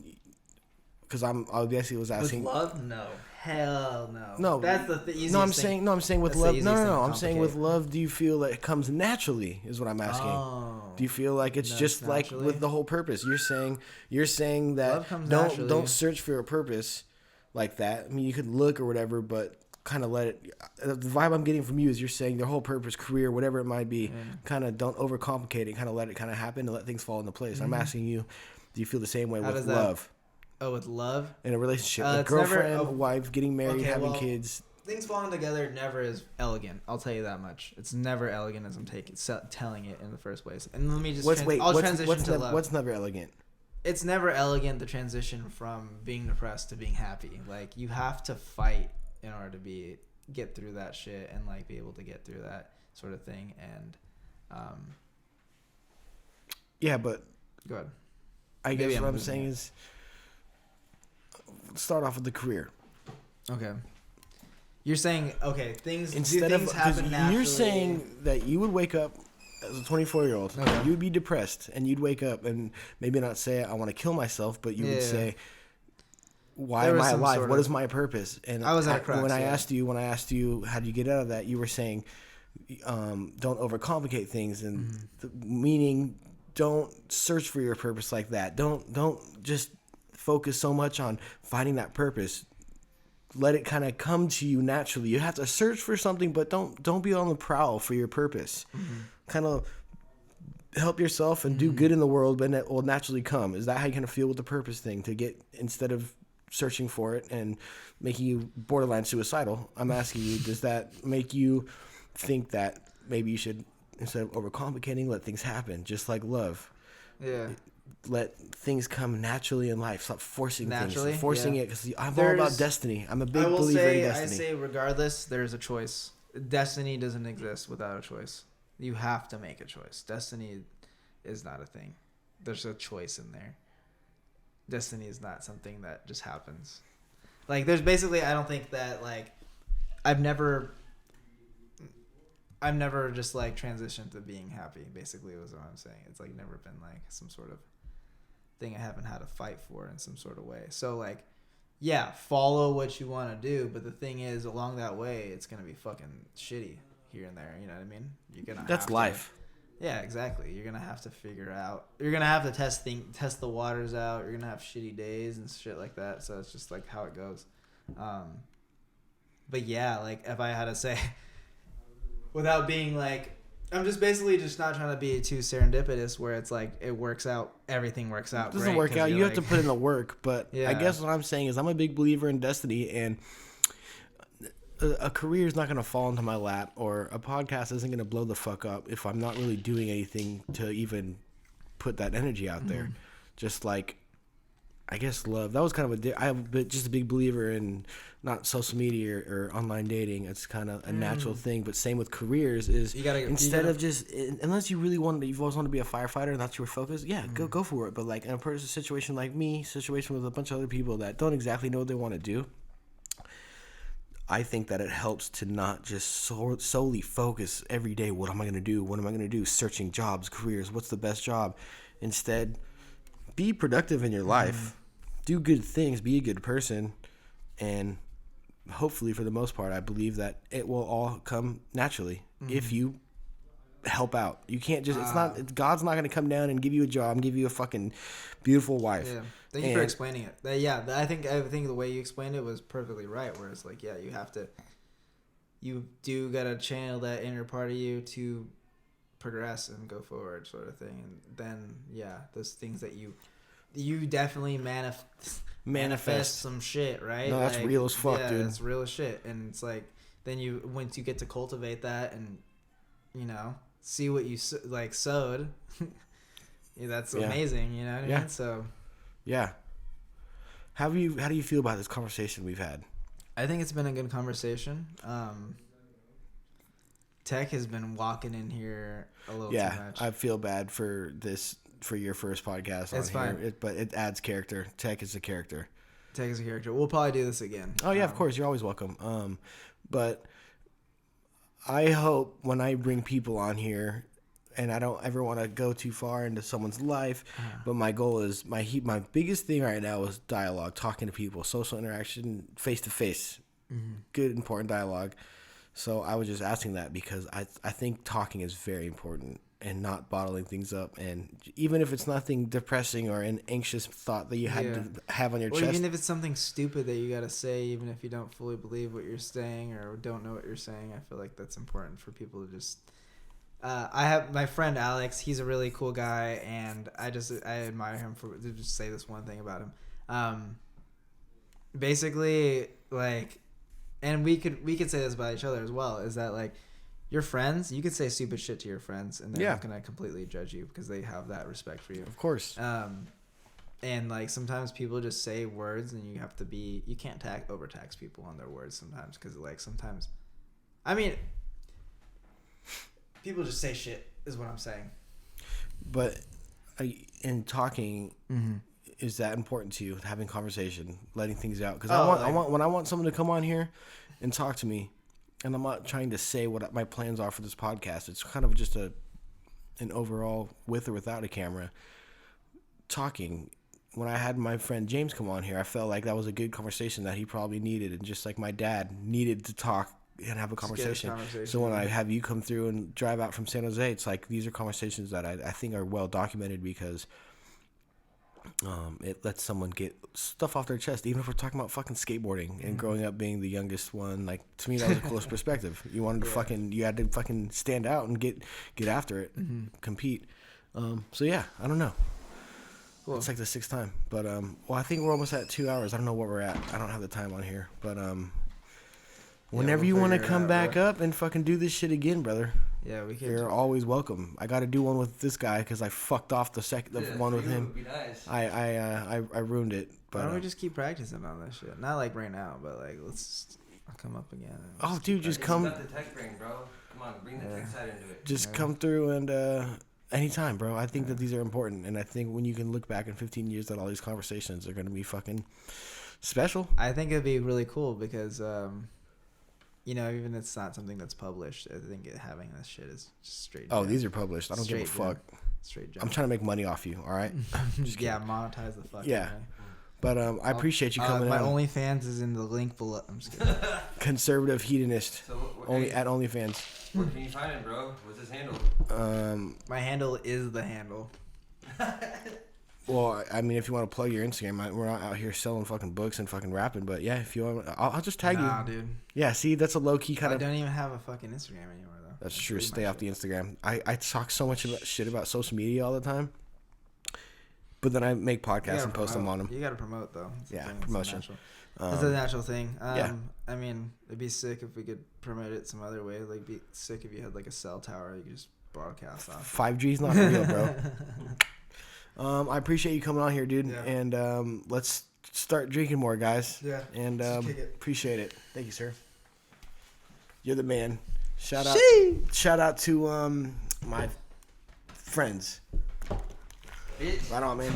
Because I basically was asking. With love, no. Hell no. No, that's the easiest No, I'm thing. saying with That's the love. easiest No. thing to I'm saying with complicate. love. Do you feel that it comes naturally? Is what I'm asking. Oh. Do you feel like it's just like naturally? with the whole purpose? You're saying that Love comes naturally. don't search for a purpose like that. I mean, you could look or whatever, but kind of let it. The vibe I'm getting from you is you're saying their whole purpose, career, whatever it might be, kind of don't overcomplicate it. Kind of let it kind of happen and let things fall into place. I'm asking you, do you feel the same way How with does that- love Oh, with love? in a relationship, It's like girlfriend, never- wife, getting married, Okay, having well, kids? Things falling together never is elegant. I'll tell you that much. It's never elegant as I'm telling it in the first place. And let me just transition to love. What's never elegant? It's never elegant, the transition from being depressed to being happy. Like, you have to fight in order to get through that shit and like be able to get through that sort of thing. And Yeah, but go ahead. I Maybe guess I'm what I'm losing saying it. is start off with the career. Okay. You're saying, okay, things Instead do things of, happen naturally. you're saying that you would wake up as a 24-year-old, you'd be depressed and you'd wake up and maybe not say, I want to kill myself, but you would say, why am I alive? What is my purpose? And I was at a crux, when I asked you, how do you get out of that? You were saying, don't overcomplicate things, and meaning don't search for your purpose like that. Don't just focus so much on finding that purpose. Let it kind of come to you naturally. You have to search for something, but don't be on the prowl for your purpose. Kind of help yourself and do good in the world, and it will naturally come. Is that how you kind of feel with the purpose thing? To get, instead of searching for it and making you borderline suicidal, I'm asking you, does that make you think that maybe you should, instead of overcomplicating, let things happen, just like love? Yeah. Let things come naturally in life. Stop forcing things. Yeah. It, because I'm all about destiny. I'm a big believer in destiny. I say regardless, there's a choice. Destiny doesn't exist without a choice. You have to make a choice. Destiny is not a thing. There's a choice in there. Destiny is not something that just happens. Like, there's basically, I don't think that, like, I've never just, like, transitioned to being happy, basically, was what I'm saying. It's, like, never been, like, some sort of thing I haven't had to fight for in some sort of way. So, like, yeah, follow what you want to do, but the thing is, along that way, it's going to be fucking shitty here and there, you know what I mean? You're gonna That's life. Yeah, exactly. You're going to have to figure out, you're going to have to test the waters out, you're going to have shitty days and shit like that, so it's just, like, how it goes. But, yeah, like, if I had to say, without being, like, I'm just basically just not trying to be too serendipitous where it's like it works out, everything works out. It doesn't work out. You have to put in the work. But yeah. I guess what I'm saying is I'm a big believer in destiny, and a career is not going to fall into my lap, or a podcast isn't going to blow the fuck up if I'm not really doing anything to even put that energy out there. Just like, I guess love. That was kind of I'm just a big believer in not social media or online dating. It's kind of a natural thing. But same with careers is instead of just, unless you really you've always wanted to be a firefighter and that's your focus, go for it. But like in a situation like me, situation with a bunch of other people that don't exactly know what they want to do, I think that it helps to not just solely focus every day. What am I going to do? What am I going to do? Searching jobs, careers. What's the best job? Instead, be productive in your life. Do good things, be a good person, and hopefully, for the most part, I believe that it will all come naturally if you help out. You can't just, God's not going to come down and give you a job and give you a fucking beautiful wife. Yeah. Thank you for explaining it. I think the way you explained it was perfectly right, where it's like, you do got to channel that inner part of you to progress and go forward, sort of thing. And then, those things that you definitely manifest some shit, right? No, that's like, real as fuck, dude. Yeah, that's real as shit. And it's like, then once you get to cultivate that and, you know, see what you like sowed, that's amazing, you know what I mean? So, yeah. How do you feel about this conversation we've had? I think it's been a good conversation. Tech has been walking in here a little too much. I feel bad for this. For your first podcast, it's fine. Here, but it adds character. Tech is a character. We'll probably do this again. Oh yeah, of course. You're always welcome. But I hope when I bring people on here, and I don't ever want to go too far into someone's life, but my goal is my biggest thing right now is dialogue, talking to people, social interaction, face to face, good important dialogue. So I was just asking that because I think talking is very important. And not bottling things up, and even if it's nothing depressing or an anxious thought that you had to have on your chest, even if it's something stupid that you gotta say, even if you don't fully believe what you're saying or don't know what you're saying, I feel like that's important for people to just. I have my friend Alex. He's a really cool guy, and I admire him for to just say this one thing about him. Basically, like, and we could say this about each other as well. Is that like. Your friends, you could say stupid shit to your friends, and they're not gonna completely judge you because they have that respect for you. Of course. And like sometimes people just say words, and you can't overtax people on their words sometimes because like sometimes, I mean, people just say shit is what I'm saying. But in talking, is that important to you? Having conversation, letting things out? Because when I want someone to come on here and talk to me. And I'm not trying to say what my plans are for this podcast. It's kind of just and overall, with or without a camera, talking. When I had my friend James come on here, I felt like that was a good conversation that he probably needed, and just like my dad needed to talk and have a conversation. So when I have you come through and drive out from San Jose, it's like these are conversations that I think are well documented because it lets someone get stuff off their chest, even if we're talking about fucking skateboarding and growing up being the youngest one. Like, to me, that was a coolest perspective. You wanted to you had to fucking stand out and get after it, compete. So yeah, I don't know. Cool. It's like the 6th time, but well, I think we're almost at 2 hours. I don't know what we're at. I don't have the time on here, but whenever you want to come back up and fucking do this shit again, brother. Yeah, we can. You're always welcome. I got to do one with this guy because I fucked off the one with him. Would be nice. I ruined it. But why don't we just keep practicing on this shit? Not like right now, but like I'll come up again. Oh, dude, just come. It's about the tech brain, bro. Come on, bring the tech side into it. Just come through and anytime, bro. I think that these are important, and I think when you can look back in 15 years, that all these conversations are going to be fucking special. I think it'd be really cool because, even if it's not something that's published, I think having this shit is just straight. Oh, these are published. I don't give a fuck. Straight jump. I'm trying to make money off you, all right? Yeah, monetize the fuck. Yeah. But I appreciate you coming my on. OnlyFans is in the link below. I'm just kidding. Conservative hedonist. So, At OnlyFans. Where can you find him, bro? What's his handle? My handle is the handle. Well, I mean, if you want to plug your Instagram, we're not out here selling fucking books and fucking rapping. But yeah, if you want, I'll just tag you. Nah, dude. Yeah, see, that's a low key kind of. I don't even have a fucking Instagram anymore, though. That's true. Stay off the Instagram. I talk so much shit about social media all the time. But then I make podcasts and post them on them. You gotta promote though. Yeah, promotion. It's a natural thing. Yeah. I mean, it'd be sick if we could promote it some other way. Like, be sick if you had like a cell tower you could just broadcast off. 5G's not real, bro. I appreciate you coming on here, dude. Yeah. And let's start drinking more, guys. Yeah. And appreciate it. Thank you, sir. You're the man. Shout out to my friends. Bitch. Right on, man.